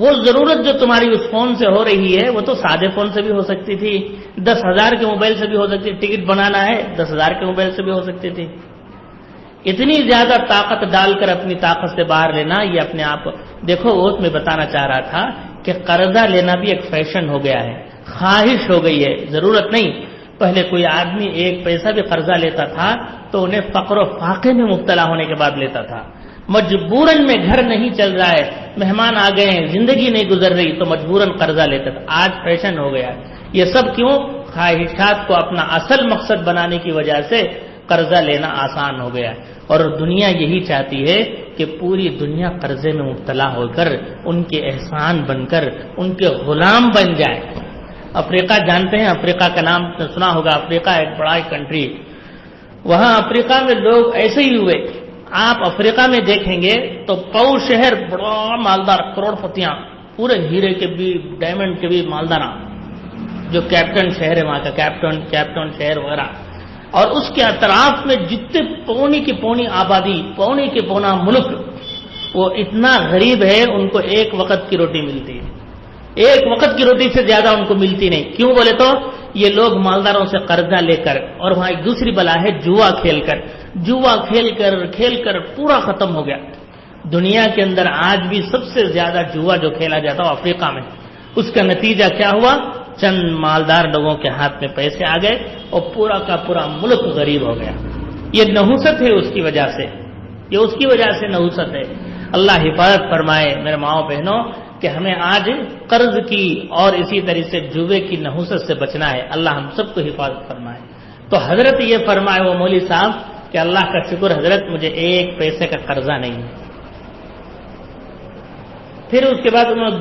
وہ ضرورت جو تمہاری اس فون سے ہو رہی ہے وہ تو سادے فون سے بھی ہو سکتی تھی, 10,000 کے موبائل سے بھی ہو سکتی, ٹکٹ بنانا ہے 10,000 کے موبائل سے بھی ہو سکتی تھی. اتنی زیادہ طاقت ڈال کر اپنی طاقت سے باہر لینا, یہ اپنے آپ دیکھو. وہ میں بتانا چاہ رہا تھا کہ قرضہ لینا بھی ایک فیشن ہو گیا ہے, خواہش ہو گئی ہے, ضرورت نہیں. پہلے کوئی آدمی 1 پیسہ بھی قرضہ لیتا تھا تو انہیں فقر و فاقے میں مبتلا ہونے کے بعد لیتا تھا. مجبوراً میں گھر نہیں چل رہا ہے, مہمان آ گئے ہیں, زندگی نہیں گزر رہی تو مجبوراً قرضہ لیتا تھا. آج فیشن ہو گیا. یہ سب کیوں؟ خواہشات کو اپنا اصل مقصد بنانے کی وجہ سے قرضہ لینا آسان ہو گیا. اور دنیا یہی چاہتی ہے کہ پوری دنیا قرضے میں مبتلا ہو کر ان کے احسان بن کر ان کے غلام بن جائے. افریقہ جانتے ہیں, افریقہ کا نام سنا ہوگا. افریقہ ایک بڑا کنٹری, وہاں افریقہ میں لوگ ایسے ہی ہوئے. آپ افریقہ میں دیکھیں گے تو پو شہر بڑا مالدار, کروڑ پتیاں, پورے ہیرے کے بھی ڈائمنڈ کے بھی مالدار, جو کیپٹن شہر ہے وہاں کا, کیپٹن شہر وغیرہ. اور اس کے اطراف میں جتنے پونے کی پونی آبادی, پونے کے پونا ملک, وہ اتنا غریب ہے ان کو 1 وقت کی روٹی ملتی ہے. 1 وقت کی روٹی سے زیادہ ان کو ملتی نہیں. کیوں بولے تو یہ لوگ مالداروں سے قرضہ لے کر, اور وہاں ایک دوسری بلا ہے جوا کھیل کر. جوا کھیل کر پورا ختم ہو گیا. دنیا کے اندر آج بھی سب سے زیادہ جوا جو کھیلا جاتا ہے افریقہ میں. اس کا نتیجہ کیا ہوا؟ چند مالدار لوگوں کے ہاتھ میں پیسے آ گئے اور پورا کا پورا ملک غریب ہو گیا. یہ نحوست ہے اس کی وجہ سے, یہ اس کی وجہ سے نحوست ہے. اللہ حفاظت فرمائے میرے ماؤں بہنوں کہ ہمیں آج قرض کی اور اسی طرح سے جوے کی نحوست سے بچنا ہے. اللہ ہم سب کو حفاظت فرمائے. تو حضرت یہ فرمائے وہ مولوی صاحب کہ اللہ کا شکر حضرت مجھے 1 پیسے کا قرضہ نہیں ہے. پھر اس کے بعد انہوں نے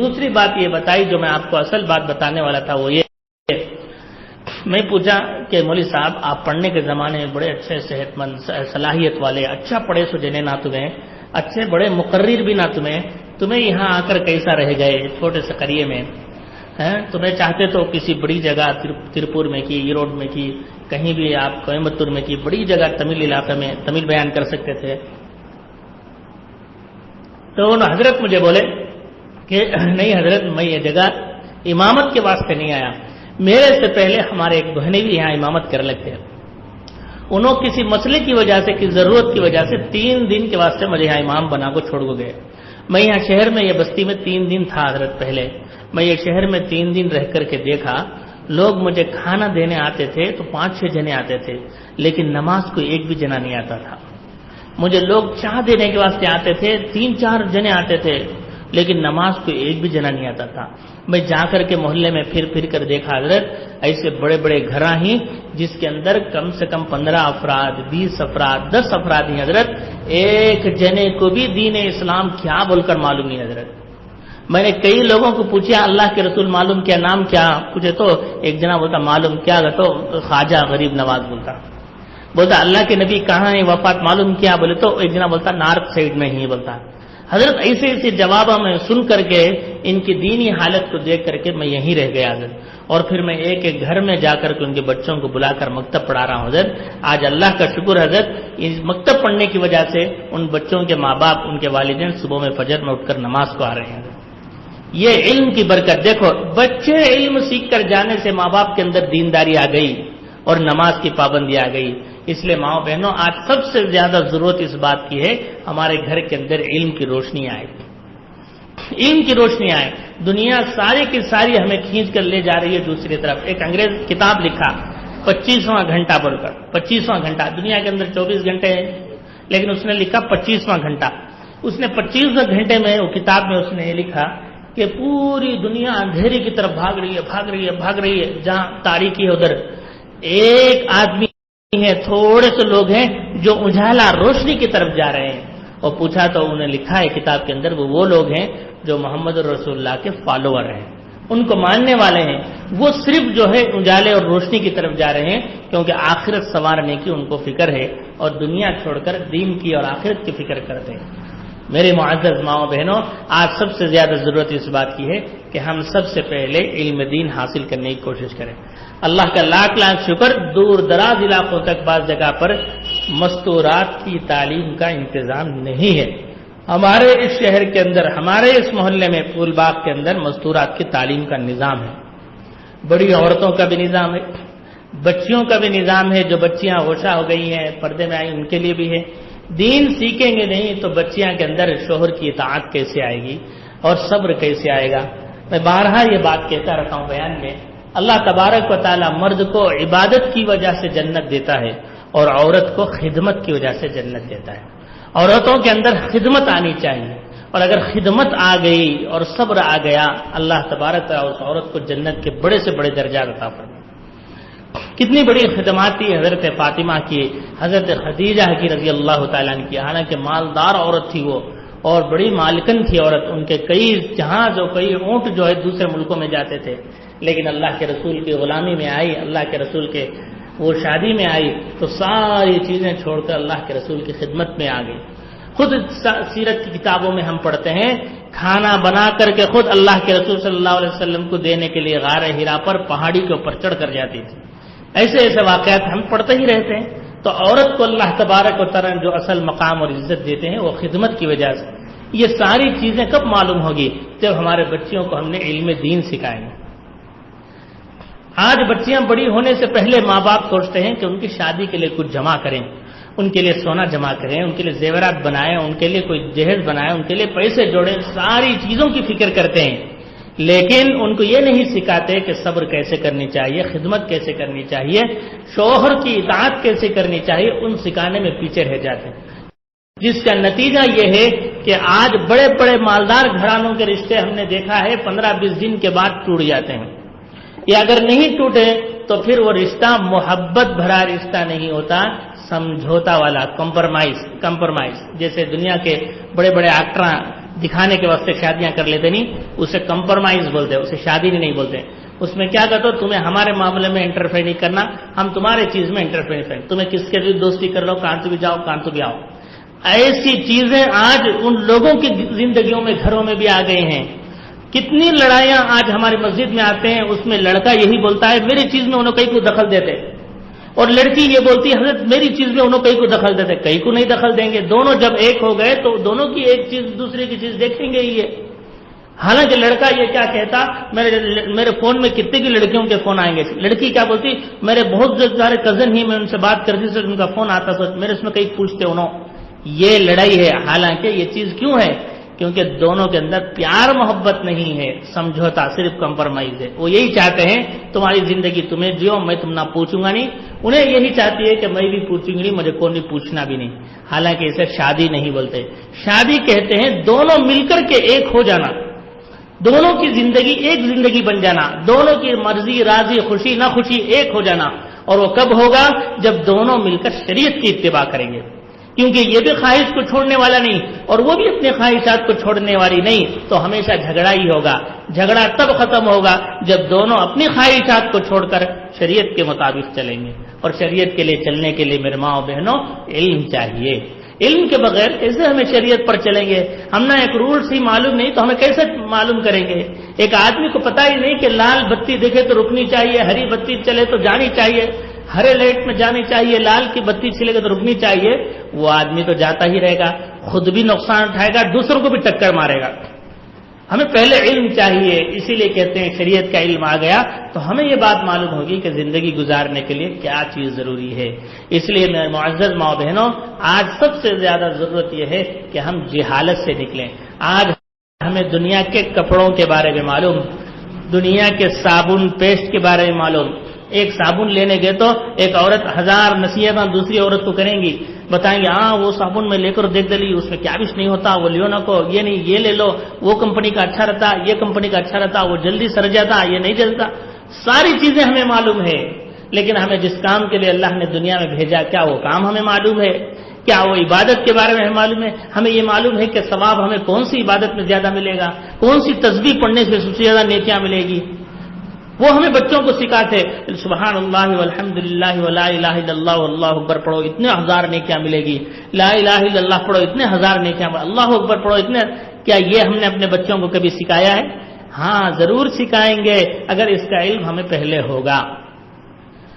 دوسری بات یہ بتائی جو میں آپ کو اصل بات بتانے والا تھا. وہ یہ, میں پوچھا کہ مولوی صاحب آپ پڑھنے کے زمانے میں بڑے اچھے صحت مند صلاحیت والے, اچھا پڑھے سو جنے نہ تمہیں, اچھے بڑے مقرر بھی نہ تمہیں یہاں آ کر کیسا رہ گئے چھوٹے سے قریے میں؟ تمہیں چاہتے تو کسی بڑی جگہ ترپور میں کی, ایروڈ میں کی, کہیں بھی آپ کوئمبتور میں کی, بڑی جگہ تمل علاقے میں تمل بیان کر سکتے تھے. تو حضرت مجھے بولے کہ نہیں حضرت میں یہ جگہ امامت کے واسطے نہیں آیا. میرے سے پہلے ہمارے ایک بہنیں بھی یہاں امامت کر لگتے ہیں. انہوں کسی مسئلے کی وجہ سے, کی ضرورت کی وجہ سے 3 دن کے واسطے مجھے یہاں امام بنا کو چھوڑ گئے. میں یہاں شہر میں, یہ بستی میں 3 دن تھا حضرت پہلے. میں یہ شہر میں 3 دن رہ کر کے دیکھا, لوگ مجھے کھانا دینے آتے تھے تو 5-6 جنے آتے تھے, لیکن نماز کو ایک بھی جنا نہیں آتا تھا. مجھے لوگ چائے دینے کے واسطے آتے تھے, 3-4 جنے آتے تھے, لیکن نماز کو ایک بھی جنا نہیں آتا تھا. میں جا کر کے محلے میں پھر کر دیکھا حضرت ایسے بڑے بڑے گھر ہی جس کے اندر کم سے کم 15 افراد, 20 افراد, 10 افراد ہیں حضرت. ایک جنے کو بھی دین اسلام کیا بول کر معلوم نہیں حضرت. میں نے کئی لوگوں کو پوچھا اللہ کے رسول معلوم کیا, نام کیا پوچھے تو ایک جنا بولتا معلوم کیا, تو خواجہ غریب نواز بولتا اللہ کے نبی کہاں ہیں وفات معلوم کیا, بولے تو ایک جنا بولتا نارتھ سائڈ میں ہی بولتا. حضرت ایسے ایسے جواب میں سن کر کے ان کی دینی حالت کو دیکھ کر کے میں یہیں رہ گیا حضرت، اور پھر میں ایک ایک گھر میں جا کر کے ان کے بچوں کو بلا کر مکتب پڑھا رہا ہوں حضرت۔ آج اللہ کا شکر حضرت، اس مکتب پڑھنے کی وجہ سے ان بچوں کے ماں باپ، ان کے والدین صبح میں فجر میں اٹھ کر نماز کو آ رہے ہیں۔ یہ علم کی برکت دیکھو، بچے علم سیکھ کر جانے سے ماں باپ کے اندر دینداری آ گئی اور نماز کی پابندی آ گئی۔ اس لیے ماؤں بہنوں، آج سب سے زیادہ ضرورت اس بات کی ہے ہمارے گھر کے اندر علم کی روشنی آئے، علم کی روشنی آئے۔ دنیا ساری کی ساری ہمیں کھینچ کر لے جا رہی ہے دوسری طرف۔ ایک انگریز کتاب لکھا 25واں گھنٹہ بول کر، 25واں گھنٹہ، دنیا کے اندر 24 گھنٹے ہیں لیکن اس نے لکھا 25واں گھنٹہ۔ اس نے 25ویں گھنٹے میں وہ کتاب میں اس نے یہ لکھا کہ پوری دنیا اندھیرے کی طرف بھاگ رہی ہے، بھاگ رہی ہے، بھاگ رہی ہے، جہاں تاریکی ہے ادھر ایک آدمی ہے، تھوڑے سے لوگ ہیں جو اجالا روشنی کی طرف جا رہے ہیں۔ اور پوچھا تو انہوں نے لکھا ہے کتاب کے اندر، وہ لوگ ہیں جو محمد رسول اللہ کے فالوور ہیں، ان کو ماننے والے ہیں، وہ صرف جو ہے اجالے اور روشنی کی طرف جا رہے ہیں، کیونکہ آخرت سنوارنے کی ان کو فکر ہے اور دنیا چھوڑ کر دین کی اور آخرت کی فکر کرتے ہیں۔ میرے معزز ماؤں بہنوں، آج سب سے زیادہ ضرورت اس بات کی ہے کہ ہم سب سے پہلے علم دین حاصل کرنے کی کوشش کریں۔ اللہ کا لاکھ لاکھ شکر، دور دراز علاقوں تک بعض جگہ پر مستورات کی تعلیم کا انتظام نہیں ہے۔ ہمارے اس شہر کے اندر، ہمارے اس محلے میں پھول باغ کے اندر مستورات کی تعلیم کا نظام ہے، بڑی عورتوں کا بھی نظام ہے، بچیوں کا بھی نظام ہے، جو بچیاں ہوشا ہو گئی ہیں، پردے میں آئی، ان کے لیے بھی ہے۔ دین سیکھیں گے نہیں تو بچیاں کے اندر شوہر کی اطاعت کیسے آئے گی اور صبر کیسے آئے گا؟ میں بارہا یہ بات کہتا رہتا ہوں بیان میں، اللہ تبارک و تعالی مرد کو عبادت کی وجہ سے جنت دیتا ہے اور عورت کو خدمت کی وجہ سے جنت دیتا ہے۔ عورتوں کے اندر خدمت آنی چاہیے، اور اگر خدمت آ گئی اور صبر آ گیا، اللہ تبارک و تعالی اس عورت کو جنت کے بڑے سے بڑے درجات عطا فرمائے۔ کتنی بڑی خدمات تھی حضرت فاطمہ کی، حضرت خدیجہ کی رضی اللہ تعالیٰ عنہ کی، حالانکہ مالدار عورت تھی وہ اور بڑی مالکن تھی عورت، ان کے کئی جہاز اور کئی اونٹ جو ہے دوسرے ملکوں میں جاتے تھے، لیکن اللہ کے رسول کی غلامی میں آئی، اللہ کے رسول کے وہ شادی میں آئی تو ساری چیزیں چھوڑ کر اللہ کے رسول کی خدمت میں آ گئی۔ خود سیرت کی کتابوں میں ہم پڑھتے ہیں، کھانا بنا کر کے خود اللہ کے رسول صلی اللہ علیہ وسلم کو دینے کے لیے غار ہرا پر پہاڑی کے اوپر چڑھ کر جاتی تھی۔ ایسے ایسے واقعات ہم پڑھتے ہی رہتے ہیں۔ تو عورت کو اللہ تبارک و تعالی جو اصل مقام اور عزت دیتے ہیں وہ خدمت کی وجہ سے۔ یہ ساری چیزیں کب معلوم ہوگی؟ جب ہمارے بچیوں کو ہم نے علم دین سکھائیں گے۔ آج بچیاں بڑی ہونے سے پہلے ماں باپ سوچتے ہیں کہ ان کی شادی کے لیے کچھ جمع کریں، ان کے لیے سونا جمع کریں، ان کے لیے زیورات بنائیں، ان کے لیے کوئی جہیز بنائیں، ان کے لیے پیسے جوڑیں، ساری چیزوں کی فکر کرتے ہیں، لیکن ان کو یہ نہیں سکھاتے کہ صبر کیسے کرنی چاہیے، خدمت کیسے کرنی چاہیے، شوہر کی اطاعت کیسے کرنی چاہیے، ان سکھانے میں پیچھے رہ جاتے ہیں، جس کا نتیجہ یہ ہے کہ آج بڑے بڑے مالدار گھرانوں کے رشتے ہم نے دیکھا ہے 15-20 دن کے بعد ٹوٹ جاتے ہیں، یا اگر نہیں ٹوٹے تو پھر وہ رشتہ محبت بھرا رشتہ نہیں ہوتا، سمجھوتا والا، کمپرمائز، جیسے دنیا کے بڑے بڑے ایکٹر دکھانے کے واسطے شادیاں کر لیتے نہیں، اسے کمپرمائز بولتے ہیں، اسے شادی نہیں بولتے۔ اس میں کیا کہتے ہو، تمہیں ہمارے معاملے میں انٹرفیئر نہیں کرنا، ہم تمہارے چیز میں انٹرفیئر کریں، تمہیں کس کے بھی دوستی کر لو، کہاں تو بھی جاؤ، کہاں تو بھی آؤ۔ ایسی چیزیں آج ان لوگوں کی زندگیوں میں، گھروں میں بھی آ گئے ہیں۔ کتنی لڑائیاں آج ہماری مسجد میں آتے ہیں، اس میں لڑکا یہی بولتا ہے میری چیز میں انہوں کہیں کو دخل دیتے، اور لڑکی یہ بولتی ہے حضرت میری چیز میں انہوں کہیں کو دخل دیتے، کہیں کو نہیں دخل دیں گے، دونوں جب ایک ہو گئے تو دونوں کی ایک چیز دوسرے کی چیز دیکھیں گے ہی ہے۔ حالانکہ لڑکا یہ کیا کہتا، میرے فون میں کتنے کی لڑکیوں کے فون آئیں گے، لڑکی کیا بولتی میرے بہت سارے کزن ہی میں ان سے بات کرتی سے ان کا فون آتا تو میرے اس میں کہیں پوچھتے انہوں۔ یہ لڑائی ہے، حالانکہ یہ چیز کیوں ہے؟ کیونکہ دونوں کے اندر پیار محبت نہیں ہے، سمجھوتا، صرف کمپرمائز ہے۔ وہ یہی چاہتے ہیں تمہاری زندگی تمہیں جیو، میں تم نہ پوچھوں گا نہیں، انہیں یہی چاہتی ہے کہ میں بھی پوچھوں گی نہیں، مجھے کوئی نہیں پوچھنا بھی نہیں۔ حالانکہ اسے شادی نہیں بولتے، شادی کہتے ہیں دونوں مل کر کے ایک ہو جانا، دونوں کی زندگی ایک زندگی بن جانا، دونوں کی مرضی راضی خوشی نہ خوشی ایک ہو جانا۔ اور وہ کب ہوگا؟ جب دونوں مل کر شریعت کی اتباع کریں گے، کیونکہ یہ بھی خواہش کو چھوڑنے والا نہیں اور وہ بھی اپنے خواہشات کو چھوڑنے والی نہیں، تو ہمیشہ جھگڑا ہی ہوگا۔ جھگڑا تب ختم ہوگا جب دونوں اپنی خواہشات کو چھوڑ کر شریعت کے مطابق چلیں گے، اور شریعت کے لیے چلنے کے لیے میرے ماں اور بہنوں علم چاہیے۔ علم کے بغیر کیسے ہمیں شریعت پر چلیں گے؟ ہم نہ ایک رولس ہی معلوم نہیں تو ہمیں کیسے معلوم کریں گے؟ ایک آدمی کو پتہ ہی نہیں کہ لال بتی دیکھے تو رکنی چاہیے، ہری بتی چلے تو جانی چاہیے، ہرے لائٹ میں جانی چاہیے، لال کی بتی چلے گا تو رکنی چاہیے، وہ آدمی تو جاتا ہی رہے گا، خود بھی نقصان اٹھائے گا، دوسروں کو بھی ٹکر مارے گا۔ ہمیں پہلے علم چاہیے، اسی لیے کہتے ہیں شریعت کا علم آ گیا تو ہمیں یہ بات معلوم ہوگی کہ زندگی گزارنے کے لیے کیا چیز ضروری ہے۔ اس لیے میرے معزز ماں بہنوں، آج سب سے زیادہ ضرورت یہ ہے کہ ہم جہالت سے نکلیں۔ آج ہمیں دنیا کے کپڑوں کے بارے میں معلوم، دنیا کے صابن پیسٹ کے بارے میں معلوم۔ ایک صابن لینے گئے تو ایک عورت 1000 نصیحتیں دوسری عورت کو کریں گی، بتائیں گے ہاں وہ صابن میں لے کر دیکھ دلی، اس میں کیا بھی نہیں ہوتا، وہ لیو نہ کو، یہ نہیں یہ لے لو، وہ کمپنی کا اچھا رہتا، یہ کمپنی کا اچھا رہتا، وہ جلدی سر جاتا، یہ نہیں جلتا۔ ساری چیزیں ہمیں معلوم ہے، لیکن ہمیں جس کام کے لیے اللہ نے دنیا میں بھیجا کیا وہ کام ہمیں معلوم ہے؟ کیا وہ عبادت کے بارے میں ہمیں معلوم ہے؟ ہمیں یہ معلوم ہے کہ ثواب ہمیں کون سی عبادت میں زیادہ ملے گا، کون سی تسبیح پڑھنے سے سب سے زیادہ نیکیاں ملے گی؟ وہ ہمیں بچوں کو سکھاتے سبحان اللہ والحمد للہ ولا الہ الا اللہ واللہ اکبر پڑھو اتنے 1000 نیکیاں ملے گی، لا الہ الا اللہ پڑھو اتنے 1000 نیکیاں، اللہ اکبر پڑھو اتنے۔ کیا یہ ہم نے اپنے بچوں کو کبھی سکھایا ہے؟ ہاں ضرور سکھائیں گے اگر اس کا علم ہمیں پہلے ہوگا۔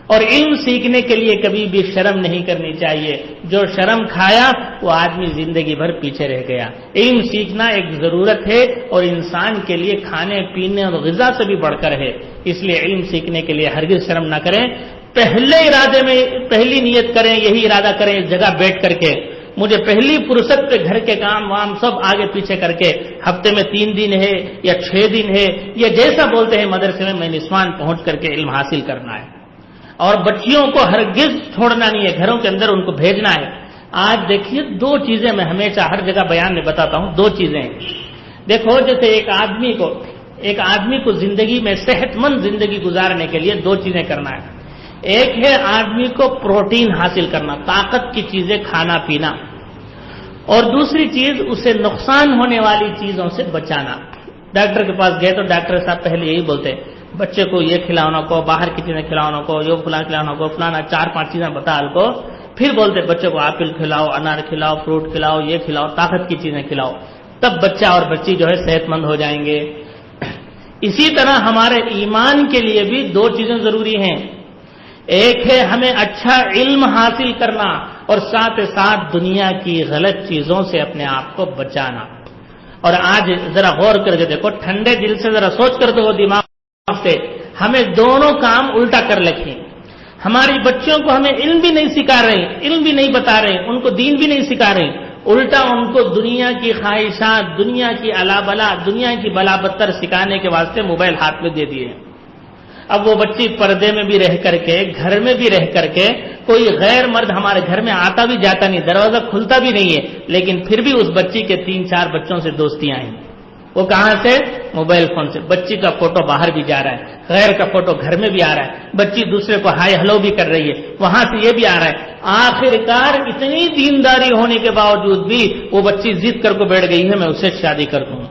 اور علم سیکھنے کے لیے کبھی بھی شرم نہیں کرنی چاہیے، جو شرم کھایا وہ آدمی زندگی بھر پیچھے رہ گیا۔ علم سیکھنا ایک ضرورت ہے اور انسان کے لیے کھانے پینے اور غذا سے بھی بڑھ کر ہے، اس لیے علم سیکھنے کے لیے ہرگز شرم نہ کریں۔ پہلے ارادے میں پہلی نیت کریں، یہی ارادہ کریں اس جگہ بیٹھ کر کے مجھے پہلی فرصت پہ گھر کے کام وام سب آگے پیچھے کر کے ہفتے میں 3 دن ہے یا 6 دن ہے یا جیسا بولتے ہیں مدرسے میں نسوان پہنچ کر کے علم حاصل کرنا ہے۔ اور بچیوں کو ہرگز چھوڑنا نہیں ہے، گھروں کے اندر ان کو بھیجنا ہے۔ آج دیکھیے 2 چیزیں میں ہمیشہ ہر جگہ بیان میں بتاتا ہوں، 2 چیزیں دیکھو۔ جیسے ایک آدمی کو زندگی میں صحت مند زندگی گزارنے کے لیے 2 چیزیں کرنا ہے۔ ایک ہے آدمی کو پروٹین حاصل کرنا، طاقت کی چیزیں کھانا پینا، اور دوسری چیز اسے نقصان ہونے والی چیزوں سے بچانا۔ ڈاکٹر کے پاس گئے تو ڈاکٹر صاحب پہلے یہی بولتے ہیں بچے کو یہ کھلانا کو، باہر کی چیزیں کھلانا کو، یہ فلاں کھلانا کو، فلانا 4-5 چیزیں بتا کو، پھر بولتے بچے کو ایپل کھلاؤ، انار کھلاؤ، فروٹ کھلاؤ، یہ کھلاؤ، طاقت کی چیزیں کھلاؤ، تب بچہ اور بچی جو ہے صحت مند ہو جائیں گے۔ اسی طرح ہمارے ایمان کے لیے بھی 2 چیزیں ضروری ہیں۔ ایک ہے ہمیں اچھا علم حاصل کرنا اور ساتھ ساتھ دنیا کی غلط چیزوں سے اپنے آپ کو بچانا۔ اور آج ذرا غور کر کے دیکھو، ٹھنڈے دل سے ذرا سوچ کر دو دماغ سے، ہمیں دونوں کام الٹا کر رکھے۔ ہماری بچیوں کو ہمیں علم بھی نہیں سکھا رہے، علم بھی نہیں بتا رہے، ان کو دین بھی نہیں سکھا رہے، الٹا ان کو دنیا کی خواہشات، دنیا کی الا بلا، دنیا کی بلا بدتر سکھانے کے واسطے موبائل ہاتھ میں دے دیے۔ اب وہ بچی پردے میں بھی رہ کر کے، گھر میں بھی رہ کر کے، کوئی غیر مرد ہمارے گھر میں آتا بھی جاتا نہیں، دروازہ کھلتا بھی نہیں ہے، لیکن پھر بھی اس بچی کے 3-4 بچوں سے دوستیاں ہیں۔ وہ کہاں سے؟ موبائل فون سے۔ بچی کا فوٹو باہر بھی جا رہا ہے، غیر کا فوٹو گھر میں بھی آ رہا ہے، بچی دوسرے کو ہائی ہلو بھی کر رہی ہے، وہاں سے یہ بھی آ رہا ہے۔ آخرکار اتنی دینداری ہونے کے باوجود بھی وہ بچی ضد کر کو بیٹھ گئی ہے میں اس سے شادی کر دوں۔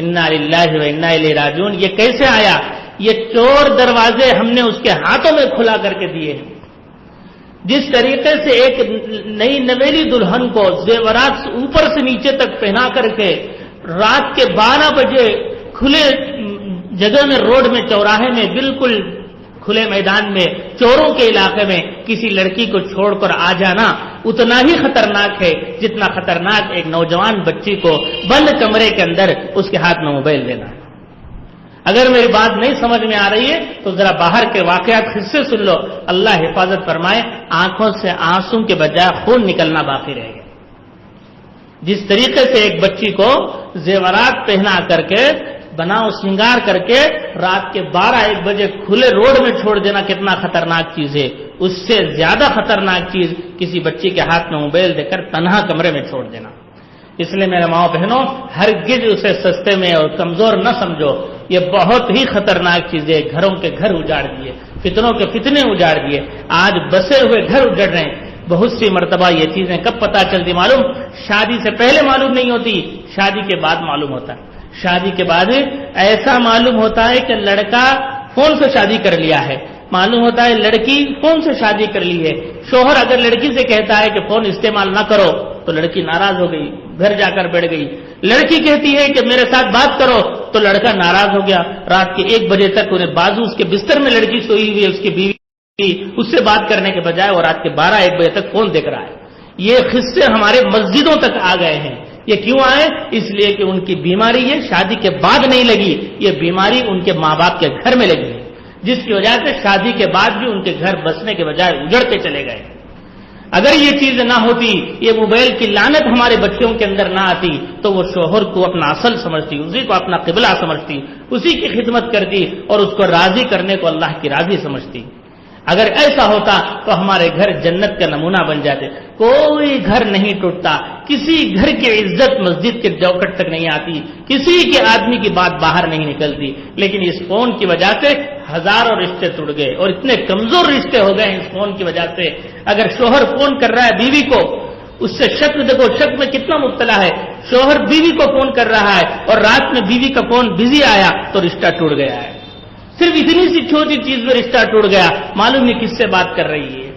انا للہ و انا الیہ راجعون۔ یہ کیسے آیا؟ یہ چور دروازے ہم نے اس کے ہاتھوں میں کھلا کر کے دیے ہیں۔ جس طریقے سے ایک نئی نویلی دلہن کو زیورات اوپر سے نیچے تک پہنا کر کے رات کے 12 بجے کھلے جگہ میں، روڈ میں، چوراہے میں، بالکل کھلے میدان میں، چوروں کے علاقے میں کسی لڑکی کو چھوڑ کر آ جانا اتنا ہی خطرناک ہے جتنا خطرناک ایک نوجوان بچی کو بند کمرے کے اندر اس کے ہاتھ میں موبائل دینا ہے۔ اگر میری بات نہیں سمجھ میں آ رہی ہے تو ذرا باہر کے واقعات پھر سے سن لو۔ اللہ حفاظت فرمائے، آنکھوں سے آنسوں کے بجائے خون نکلنا باقی رہے گا۔ جس طریقے سے ایک بچی کو زیورات پہنا کر کے، بناؤ سنگار کر کے رات کے 12-1 بجے کھلے روڈ میں چھوڑ دینا کتنا خطرناک چیز ہے، اس سے زیادہ خطرناک چیز کسی بچی کے ہاتھ میں موبائل دے کر تنہا کمرے میں چھوڑ دینا۔ اس لیے میرے ماؤں بہنوں، ہرگز اسے سستے میں اور کمزور نہ سمجھو، یہ بہت ہی خطرناک چیز ہے۔ گھروں کے گھر اجاڑ دیے، فتنوں کے فتنے اجاڑ دیے، آج بسے ہوئے گھر اجڑ رہے ہیں۔ بہت سی مرتبہ یہ چیزیں کب پتہ چلتی معلوم؟ شادی سے پہلے معلوم نہیں ہوتی، شادی کے بعد معلوم ہوتا ہے۔ شادی کے بعد ایسا معلوم ہوتا ہے کہ لڑکا فون سے شادی کر لیا ہے، معلوم ہوتا ہے لڑکی فون سے شادی کر لی ہے. شوہر اگر لڑکی سے کہتا ہے کہ فون استعمال نہ کرو تو لڑکی ناراض ہو گئی, گھر جا کر بیٹھ گئی. لڑکی کہتی ہے کہ میرے ساتھ بات کرو تو لڑکا ناراض ہو گیا. رات کے 1 بجے تک انہیں بازو اس کے بستر میں لڑکی سوئی ہوئی ہے, اس کی بیوی اس سے بات کرنے کے بجائے وہ رات کے 12-1 بجے تک فون دیکھ رہا ہے. یہ قصے ہمارے مسجدوں تک آ گئے ہیں. یہ کیوں آئے؟ اس لیے کہ ان کی بیماری یہ شادی کے بعد نہیں لگی, یہ بیماری ان کے ماں باپ کے گھر میں لگی ہے, جس کی وجہ سے شادی کے بعد بھی ان کے گھر بسنے کے بجائے اجڑتے چلے گئے. اگر یہ چیز نہ ہوتی, یہ موبائل کی لعنت ہمارے بچوں کے اندر نہ آتی, تو وہ شوہر کو اپنا اصل سمجھتی, اسی کو اپنا قبلہ سمجھتی, اسی کی خدمت کرتی اور اس کو راضی کرنے کو اللہ کی راضی سمجھتی. اگر ایسا ہوتا تو ہمارے گھر جنت کا نمونہ بن جاتے. کوئی گھر نہیں ٹوٹتا, کسی گھر کی عزت مسجد کے چوکٹ تک نہیں آتی, کسی کے آدمی کی بات باہر نہیں نکلتی. لیکن اس فون کی وجہ سے ہزاروں رشتے ٹوٹ گئے اور اتنے کمزور رشتے ہو گئے اس فون کی وجہ سے. اگر شوہر فون کر رہا ہے بیوی کو, اس سے شک دیکھو, شک میں کتنا مبتلا ہے. شوہر بیوی کو فون کر رہا ہے اور رات میں بیوی کا فون بزی آیا تو رشتہ ٹوٹ گیا ہے. صرف اتنی سی چھوٹی چیز میں رشتہ ٹوٹ گیا, معلوم نہیں کس سے بات کر رہی ہے.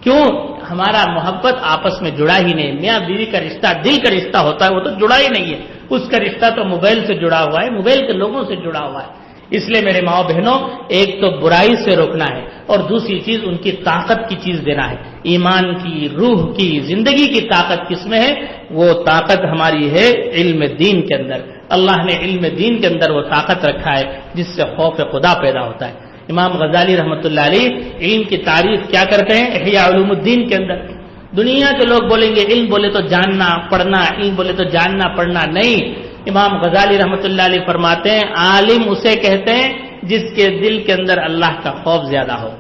کیوں؟ ہمارا محبت آپس میں جڑا ہی نہیں. میاں بیوی کا رشتہ دل کا رشتہ ہوتا ہے, وہ تو جڑا ہی نہیں ہے. اس کا رشتہ تو موبائل سے جڑا ہوا ہے, موبائل کے لوگوں سے جڑا ہوا ہے. اس لیے میرے ماؤں بہنوں, ایک تو برائی سے روکنا ہے اور دوسری چیز ان کی طاقت کی چیز دینا ہے. ایمان کی, روح کی, زندگی کی طاقت کس میں ہے؟ وہ طاقت ہماری ہے علم دین کے اندر. اللہ نے علم دین کے اندر وہ طاقت رکھا ہے جس سے خوف خدا پیدا ہوتا ہے. امام غزالی رحمۃ اللہ علیہ علم کی تعریف کیا کرتے ہیں احیاء علوم الدین کے اندر؟ دنیا کے لوگ بولیں گے علم بولے تو جاننا پڑھنا, علم بولے تو جاننا پڑھنا نہیں. امام غزالی رحمۃ اللہ علیہ فرماتے ہیں عالم اسے کہتے ہیں جس کے دل کے اندر اللہ کا خوف زیادہ ہو.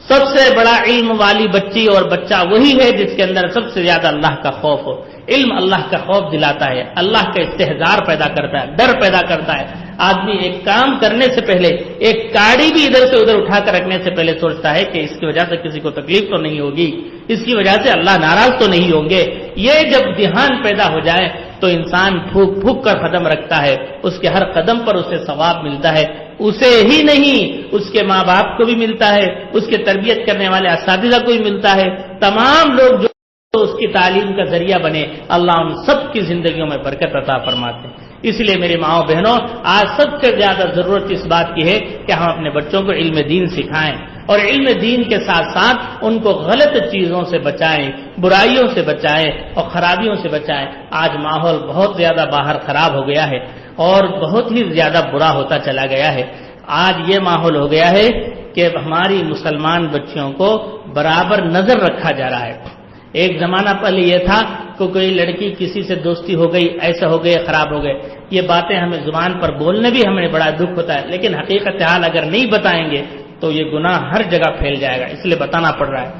سب سے بڑا علم والی بچی اور بچہ وہی ہے جس کے اندر سب سے زیادہ اللہ کا خوف ہو. علم اللہ کا خوف دلاتا ہے, اللہ کا استحضار پیدا کرتا ہے, ڈر پیدا کرتا ہے. آدمی ایک کام کرنے سے پہلے ایک کاڑی بھی ادھر سے ادھر اٹھا کر رکھنے سے پہلے سوچتا ہے کہ اس کی وجہ سے کسی کو تکلیف تو نہیں ہوگی, اس کی وجہ سے اللہ ناراض تو نہیں ہوں گے. یہ جب ذہن پیدا ہو جائے تو انسان پھونک پھونک کر قدم رکھتا ہے, اس کے ہر قدم پر اسے ثواب ملتا ہے. اسے ہی نہیں, اس کے ماں باپ کو بھی ملتا ہے, اس کے تربیت کرنے والے اساتذہ کو بھی ملتا ہے. تمام لوگ جو اس کی تعلیم کا ذریعہ بنے, اللہ ان سب کی زندگیوں میں برکت عطا فرماتے ہیں. اس لیے میری ماؤں بہنوں, آج سب سے زیادہ ضرورت اس بات کی ہے کہ ہم اپنے بچوں کو علم دین سکھائیں اور علم دین کے ساتھ ساتھ ان کو غلط چیزوں سے بچائیں, برائیوں سے بچائیں اور خرابیوں سے بچائیں. آج ماحول بہت زیادہ باہر خراب ہو گیا ہے اور بہت ہی زیادہ برا ہوتا چلا گیا ہے. آج یہ ماحول ہو گیا ہے کہ ہماری مسلمان بچیوں کو برابر نظر رکھا جا رہا ہے. ایک زمانہ پہلے یہ تھا کہ کوئی لڑکی کسی سے دوستی ہو گئی, ایسا ہو گئے, خراب ہو گئے. یہ باتیں ہمیں زبان پر بولنے بھی ہمیں بڑا دکھ ہوتا ہے, لیکن حقیقت حال اگر نہیں بتائیں گے تو یہ گناہ ہر جگہ پھیل جائے گا. اس لیے بتانا پڑ رہا ہے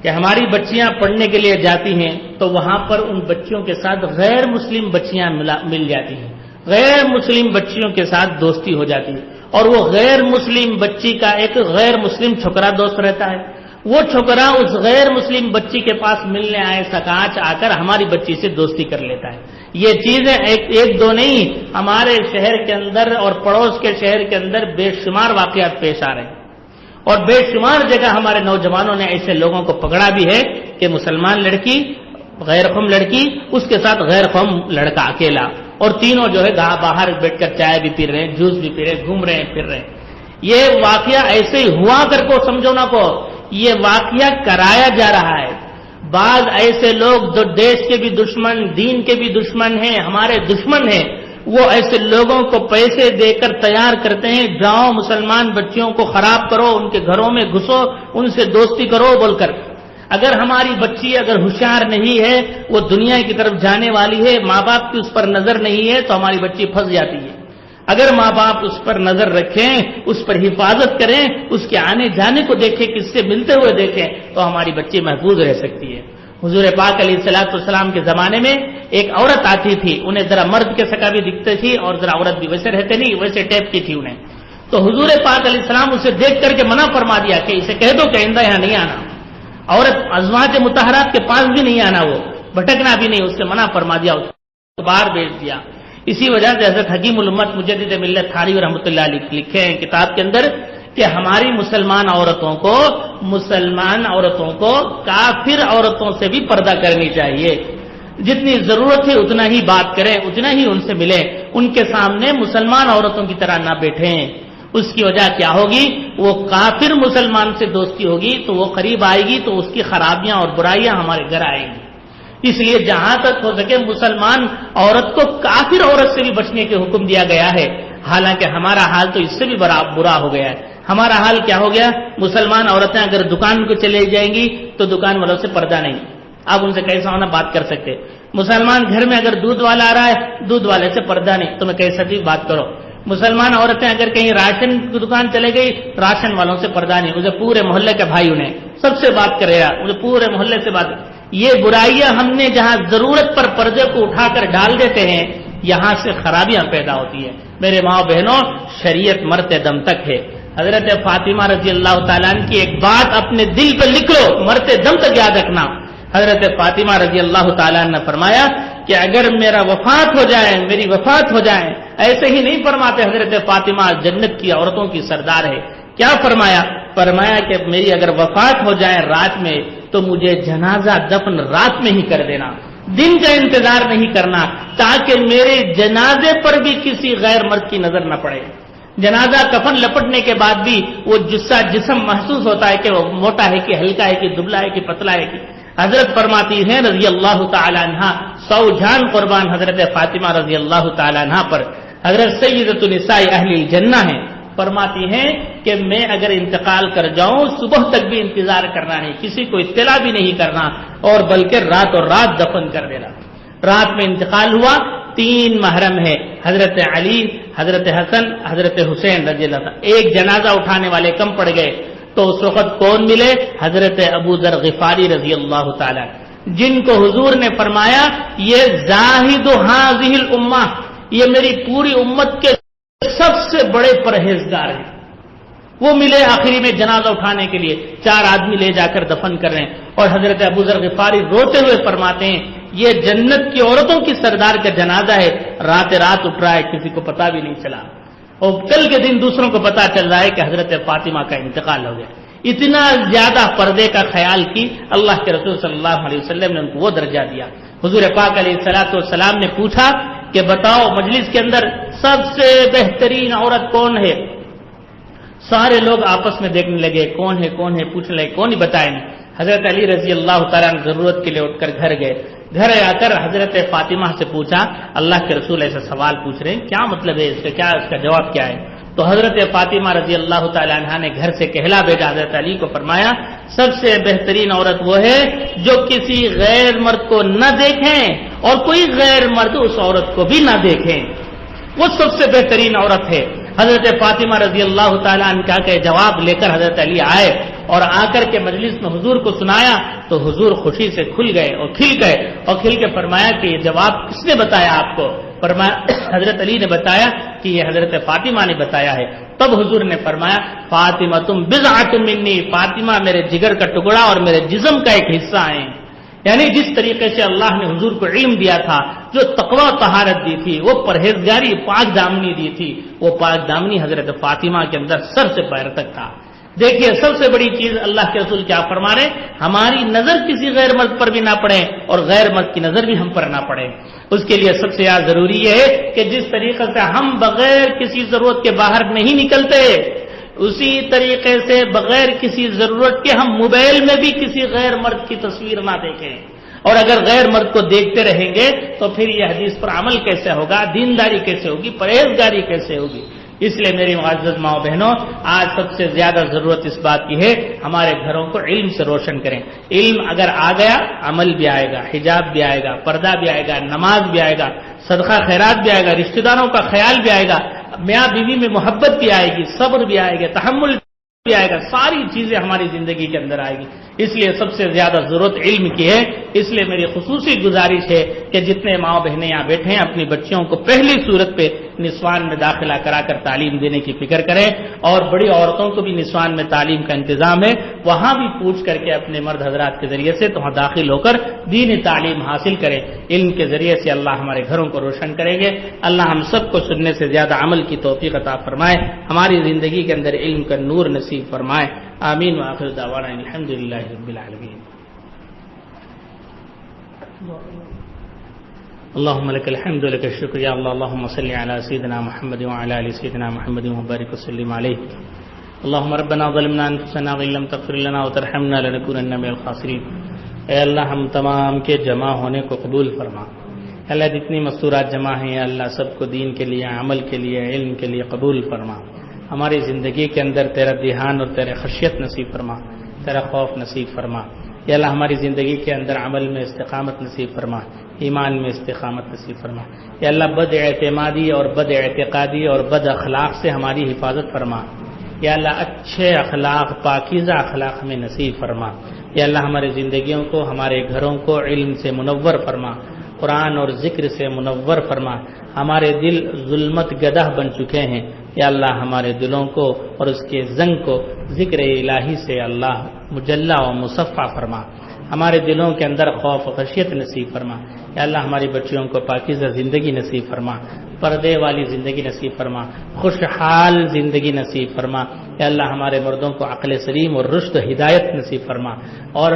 کہ ہماری بچیاں پڑھنے کے لیے جاتی ہیں تو وہاں پر ان بچیوں کے ساتھ غیر مسلم بچیاں مل جاتی ہیں, غیر مسلم بچیوں کے ساتھ دوستی ہو جاتی ہے اور وہ غیر مسلم بچی کا ایک غیر مسلم چھوکرا دوست رہتا ہے. وہ چھوکرا اس غیر مسلم بچی کے پاس ملنے آئے سکاچ آ کر ہماری بچی سے دوستی کر لیتا ہے. یہ چیزیں ایک دو نہیں, ہمارے شہر کے اندر اور پڑوس کے شہر کے اندر بے شمار واقعات پیش آ رہے ہیں اور بے شمار جگہ ہمارے نوجوانوں نے ایسے لوگوں کو پکڑا بھی ہے کہ مسلمان لڑکی, غیر قوم لڑکی, اس کے ساتھ غیر قوم لڑکا اکیلا, اور تینوں جو ہے باہر بیٹھ کر چائے بھی پی رہے ہیں, جوس بھی پی رہے ہیں, گھوم رہے ہیں, پھر رہے ہیں. یہ واقعہ ایسے ہی ہوا کر کو سمجھو نہ کو, یہ واقعہ کرایا جا رہا ہے. بعض ایسے لوگ جو دیش کے بھی دشمن, دین کے بھی دشمن ہیں, ہمارے دشمن ہیں, وہ ایسے لوگوں کو پیسے دے کر تیار کرتے ہیں, جاؤ مسلمان بچیوں کو خراب کرو, ان کے گھروں میں گھسو, ان سے دوستی کرو بول کر. اگر ہماری بچی اگر ہوشیار نہیں ہے, وہ دنیا کی طرف جانے والی ہے, ماں باپ کی اس پر نظر نہیں ہے تو ہماری بچی پھنس جاتی ہے. اگر ماں باپ اس پر نظر رکھیں, اس پر حفاظت کریں, اس کے آنے جانے کو دیکھیں, کس سے ملتے ہوئے دیکھیں, تو ہماری بچی محفوظ رہ سکتی ہے. حضور پاک علیہ الصلوۃ والسلام کے زمانے میں ایک عورت آتی تھی, انہیں ذرا مرد کے سکا بھی دکھتے تھی اور ذرا عورت بھی, ویسے رہتے نہیں, ویسے ٹیپ کی تھی انہیں. تو حضور پاک علیہ السلام اسے دیکھ کر کے منع فرما دیا کہ اسے کہہ دو کہ آئندہ یہاں نہیں آنا. عورت ازواج مطہرات کے پاس بھی نہیں آنا, وہ بھٹکنا بھی نہیں, اس سے منع فرما دیا, اس کو باہر بھیج دیا. اسی وجہ سے حضرت حکیم الامت مجدد ملت تھانوی رحمۃ اللہ علیہ لکھے ہیں کتاب کے اندر کہ ہماری مسلمان عورتوں کو کافر عورتوں سے بھی پردہ کرنی چاہیے. جتنی ضرورت ہے اتنا ہی بات کریں، اتنا ہی ان سے ملیں، ان کے سامنے مسلمان عورتوں کی طرح نہ بیٹھیں. اس کی وجہ کیا ہوگی؟ وہ کافر مسلمان سے دوستی ہوگی تو وہ قریب آئے گی تو اس کی خرابیاں اور برائیاں ہمارے گھر آئیں گی. اس لیے جہاں تک ہو سکے مسلمان عورت کو کافر عورت سے بھی بچنے کے حکم دیا گیا ہے. حالانکہ ہمارا حال تو اس سے بھی برا ہو گیا ہے. ہمارا حال کیا ہو گیا؟ مسلمان عورتیں اگر دکان کو چلے جائیں گی تو دکان والوں سے پردہ نہیں. آپ ان سے کیسا ہونا بات کر سکتے؟ مسلمان گھر میں اگر دودھ والا آ رہا ہے دودھ والے سے پردہ نہیں، تو میں کیسا بھی بات کرو. مسلمان عورتیں اگر کہیں راشن کی دکان چلے گئی راشن والوں سے پردہ نہیں. مجھے پورے محلے کے بھائی انہیں سب سے بات کرے گا، مجھے پورے محلے سے بات. یہ برائیاں ہم نے جہاں ضرورت پر پردے کو اٹھا کر ڈال دیتے ہیں یہاں سے خرابیاں پیدا ہوتی ہیں. میرے ماں بہنوں، شریعت مرتے دم تک ہے. حضرت فاطمہ رضی اللہ تعالیٰ عنہ کی ایک بات اپنے دل پہ لکھ لو، مرتے دم تک یاد رکھنا. حضرت فاطمہ رضی اللہ تعالیٰ عنہ نے فرمایا کہ اگر میری وفات ہو جائے، ایسے ہی نہیں فرماتے حضرت فاطمہ جنت کی عورتوں کی سردار ہے. کیا فرمایا کہ میری اگر وفات ہو جائے رات میں تو مجھے جنازہ دفن رات میں ہی کر دینا، دن کا انتظار نہیں کرنا، تاکہ میرے جنازے پر بھی کسی غیر مرد کی نظر نہ پڑے. جنازہ کفن لپٹنے کے بعد بھی وہ جسم محسوس ہوتا ہے کہ وہ موٹا ہے کہ ہلکا ہے کہ دبلا ہے کہ پتلا ہے کہ. حضرت فرماتی ہیں رضی اللہ تعالی عنہ، 100 جان قربان حضرت فاطمہ رضی اللہ تعالی عنہ پر. حضرت سیدۃ النساء اہل الجنہ ہیں. فرماتی ہیں کہ میں اگر انتقال کر جاؤں صبح تک بھی انتظار کرنا نہیں، کسی کو اطلاع بھی نہیں کرنا، اور بلکہ راتوں رات دفن کر دینا. رات میں انتقال ہوا. 3 محرم ہے، حضرت علی، حضرت حسن، حضرت حسین رضی اللہ عنہ. ایک جنازہ اٹھانے والے کم پڑ گئے تو اس وقت کون ملے؟ حضرت ابو ذر غفاری رضی اللہ تعالی، جن کو حضور نے فرمایا یہ زاہد ہذہ الامہ، یہ میری پوری امت کے سب سے بڑے پرہیزگار ہیں. وہ ملے آخری میں جنازہ اٹھانے کے لیے. 4 آدمی لے جا کر دفن کر رہے ہیں اور حضرت ابو ذر غفاری روتے ہوئے فرماتے ہیں یہ جنت کی عورتوں کی سردار کا جنازہ ہے، رات اٹھ رہا ہے، کسی کو پتا بھی نہیں چلا، اور کل کے دن دوسروں کو پتا چل رہا ہے کہ حضرت فاطمہ کا انتقال ہو گیا. اتنا زیادہ پردے کا خیال کی اللہ کے رسول صلی اللہ علیہ وسلم نے ان کو وہ درجہ دیا. حضور پاک علیہ الصلوۃ والسلام نے پوچھا کہ بتاؤ مجلس کے اندر سب سے بہترین عورت کون ہے؟ سارے لوگ آپس میں دیکھنے لگے کون ہے پوچھنے لگے، کون ہی بتائیں. حضرت علی رضی اللہ تعالیٰ عنہ ضرورت کے لیے اٹھ کر گھر گئے. گھر آ کر حضرت فاطمہ سے پوچھا اللہ کے رسول ایسا سوال پوچھ رہے ہیں، کیا مطلب ہے اس کا جواب کیا ہے؟ تو حضرت فاطمہ رضی اللہ تعالی عنہا نے گھر سے کہلا بھیجا. حضرت علی کو فرمایا سب سے بہترین عورت وہ ہے جو کسی غیر مرد کو نہ دیکھیں اور کوئی غیر مرد اس عورت کو بھی نہ دیکھیں، وہ سب سے بہترین عورت ہے. حضرت فاطمہ رضی اللہ تعالی عنہ کا جواب لے کر حضرت علی آئے اور آ کر کے مجلس میں حضور کو سنایا تو حضور خوشی سے کھل گئے اور کھل کے فرمایا کہ یہ جواب کس نے بتایا آپ کو؟ فرمایا حضرت علی نے بتایا کہ یہ حضرت فاطمہ نے بتایا ہے. تب حضور نے فرمایا فاطمہ تم بضعۃ منی، فاطمہ میرے جگر کا ٹکڑا اور میرے جسم کا ایک حصہ ہیں. یعنی جس طریقے سے اللہ نے حضور کو علم دیا تھا، جو تقوی و طہارت دی تھی، وہ پرہیزگاری پاک دامنی دی تھی، وہ پاک دامنی حضرت فاطمہ کے اندر سر سے پیر تک تھا. دیکھیے سب سے بڑی چیز اللہ کے رسول کیا فرما رہے ہیں، ہماری نظر کسی غیر مرد پر بھی نہ پڑے اور غیر مرد کی نظر بھی ہم پر نہ پڑے. اس کے لیے سب سے زیادہ ضروری یہ ہے کہ جس طریقے سے ہم بغیر کسی ضرورت کے باہر نہیں نکلتے، اسی طریقے سے بغیر کسی ضرورت کے ہم موبائل میں بھی کسی غیر مرد کی تصویر نہ دیکھیں. اور اگر غیر مرد کو دیکھتے رہیں گے تو پھر یہ حدیث پر عمل کیسے ہوگا، دینداری کیسے ہوگی، پرہیزگاری کیسے ہوگی؟ اس لیے میری معزز ماؤں بہنوں، آج سب سے زیادہ ضرورت اس بات کی ہے ہمارے گھروں کو علم سے روشن کریں. علم اگر آ گیا عمل بھی آئے گا، حجاب بھی آئے گا، پردہ بھی آئے گا، نماز بھی آئے گا، صدقہ خیرات بھی آئے گا، رشتہ داروں کا خیال بھی آئے گا، میاں بیوی میں محبت بھی آئے گی، صبر بھی آئے گا، تحمل بھی آئے گا، ساری چیزیں ہماری زندگی کے اندر آئے گی. اس لیے سب سے زیادہ ضرورت علم کی ہے. اس لیے میری خصوصی گزارش ہے کہ جتنے ماں بہنیں یہاں بیٹھے ہیں اپنی بچیوں کو پہلی صورت پہ نسوان میں داخلہ کرا کر تعلیم دینے کی فکر کریں، اور بڑی عورتوں کو بھی نسوان میں تعلیم کا انتظام ہے، وہاں بھی پوچھ کر کے اپنے مرد حضرات کے ذریعے سے تو وہاں داخل ہو کر دینی تعلیم حاصل کریں۔ علم کے ذریعے سے اللہ ہمارے گھروں کو روشن کریں گے۔ اللہ ہم سب کو سننے سے زیادہ عمل کی توفیق عطا فرمائے، ہماری زندگی کے اندر علم کا نور نصیب فرمائے۔ آمین وآخر دعوانا الحمدللہ رب العالمین۔ اللهم لك الحمد ولك الشكر يا الله، اللهم صل على سيدنا محمد وعلى ال سيدنا محمد وبارك وسلم عليه۔ اللهم ربنا ظلمنا انفسنا وان لم تغفر لنا وترحمنا لنكونن من الخاسرين۔ اے اللہ ہم تمام کے جمع ہونے کو قبول فرما۔ اللہ جتنی مستورات جمع ہیں یا اللہ سب کو دین کے لیے، عمل کے لیے، علم کے لیے قبول فرما۔ ہماری زندگی کے اندر تیرا دھیان اور تیرے خشیت نصیب فرما، تیرا خوف نصیب فرما۔ یا اللہ ہماری زندگی کے اندر عمل میں استقامت نصیب فرما، ایمان میں استقامت نصیب فرما۔ یا اللہ بد اعتمادی اور بد اعتقادی اور بد اخلاق سے ہماری حفاظت فرما۔ یا اللہ اچھے اخلاق، پاکیزہ اخلاق میں نصیب فرما۔ یا اللہ ہماری زندگیوں کو، ہمارے گھروں کو علم سے منور فرما، قرآن اور ذکر سے منور فرما۔ ہمارے دل ظلمت گدہ بن چکے ہیں، یا اللہ ہمارے دلوں کو اور اس کے زنگ کو ذکر الہی سے اللہ مجلہ و مصفع فرما۔ ہمارے دلوں کے اندر خوف و خشیت نصیب فرما۔ یا اللہ ہماری بچیوں کو پاکیزہ زندگی نصیب فرما، پردے والی زندگی نصیب فرما، خوشحال زندگی نصیب فرما۔ یا اللہ ہمارے مردوں کو عقل سلیم اور رشد و ہدایت نصیب فرما اور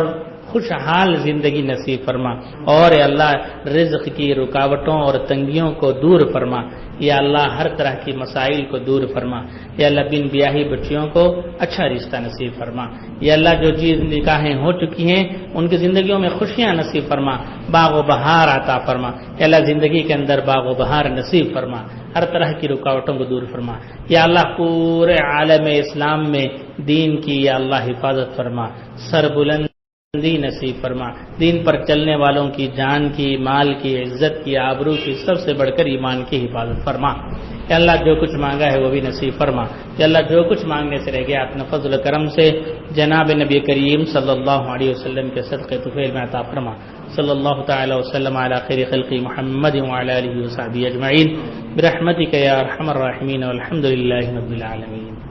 خوشحال زندگی نصیب فرما، اور اے اللہ رزق کی رکاوٹوں اور تنگیوں کو دور فرما۔ یا اللہ ہر طرح کی مسائل کو دور فرما۔ یا اللہ بن بیاہی بچیوں کو اچھا رشتہ نصیب فرما۔ یا اللہ جو چیز نکاحیں ہو چکی ہیں ان کی زندگیوں میں خوشیاں نصیب فرما، باغ و بہار عطا فرما۔ یا اللہ زندگی کے اندر باغ و بہار نصیب فرما، ہر طرح کی رکاوٹوں کو دور فرما۔ یا اللہ پورے عالم اسلام میں دین کی یا اللہ حفاظت فرما، سر بلند نصیب فرما، دین پر چلنے والوں کی جان کی، مال کی، عزت کی، آبرو کی، سب سے بڑھ کر ایمان کی حفاظت فرما۔ کہ اللہ جو کچھ مانگا ہے وہ بھی نصیب فرما۔ کہ اللہ جو کچھ مانگنے سے رہ گیا اپنے فضل و کرم سے جناب نبی کریم صلی اللہ علیہ وسلم کے صدقے طفیل میں عطا فرما۔ صلی اللہ تعالی وسلم علی خیر خلق محمد وعلی آلہ وصحبہ اجمعین برحمتک یا ارحم الراحمین والحمد للہ رب العالمین۔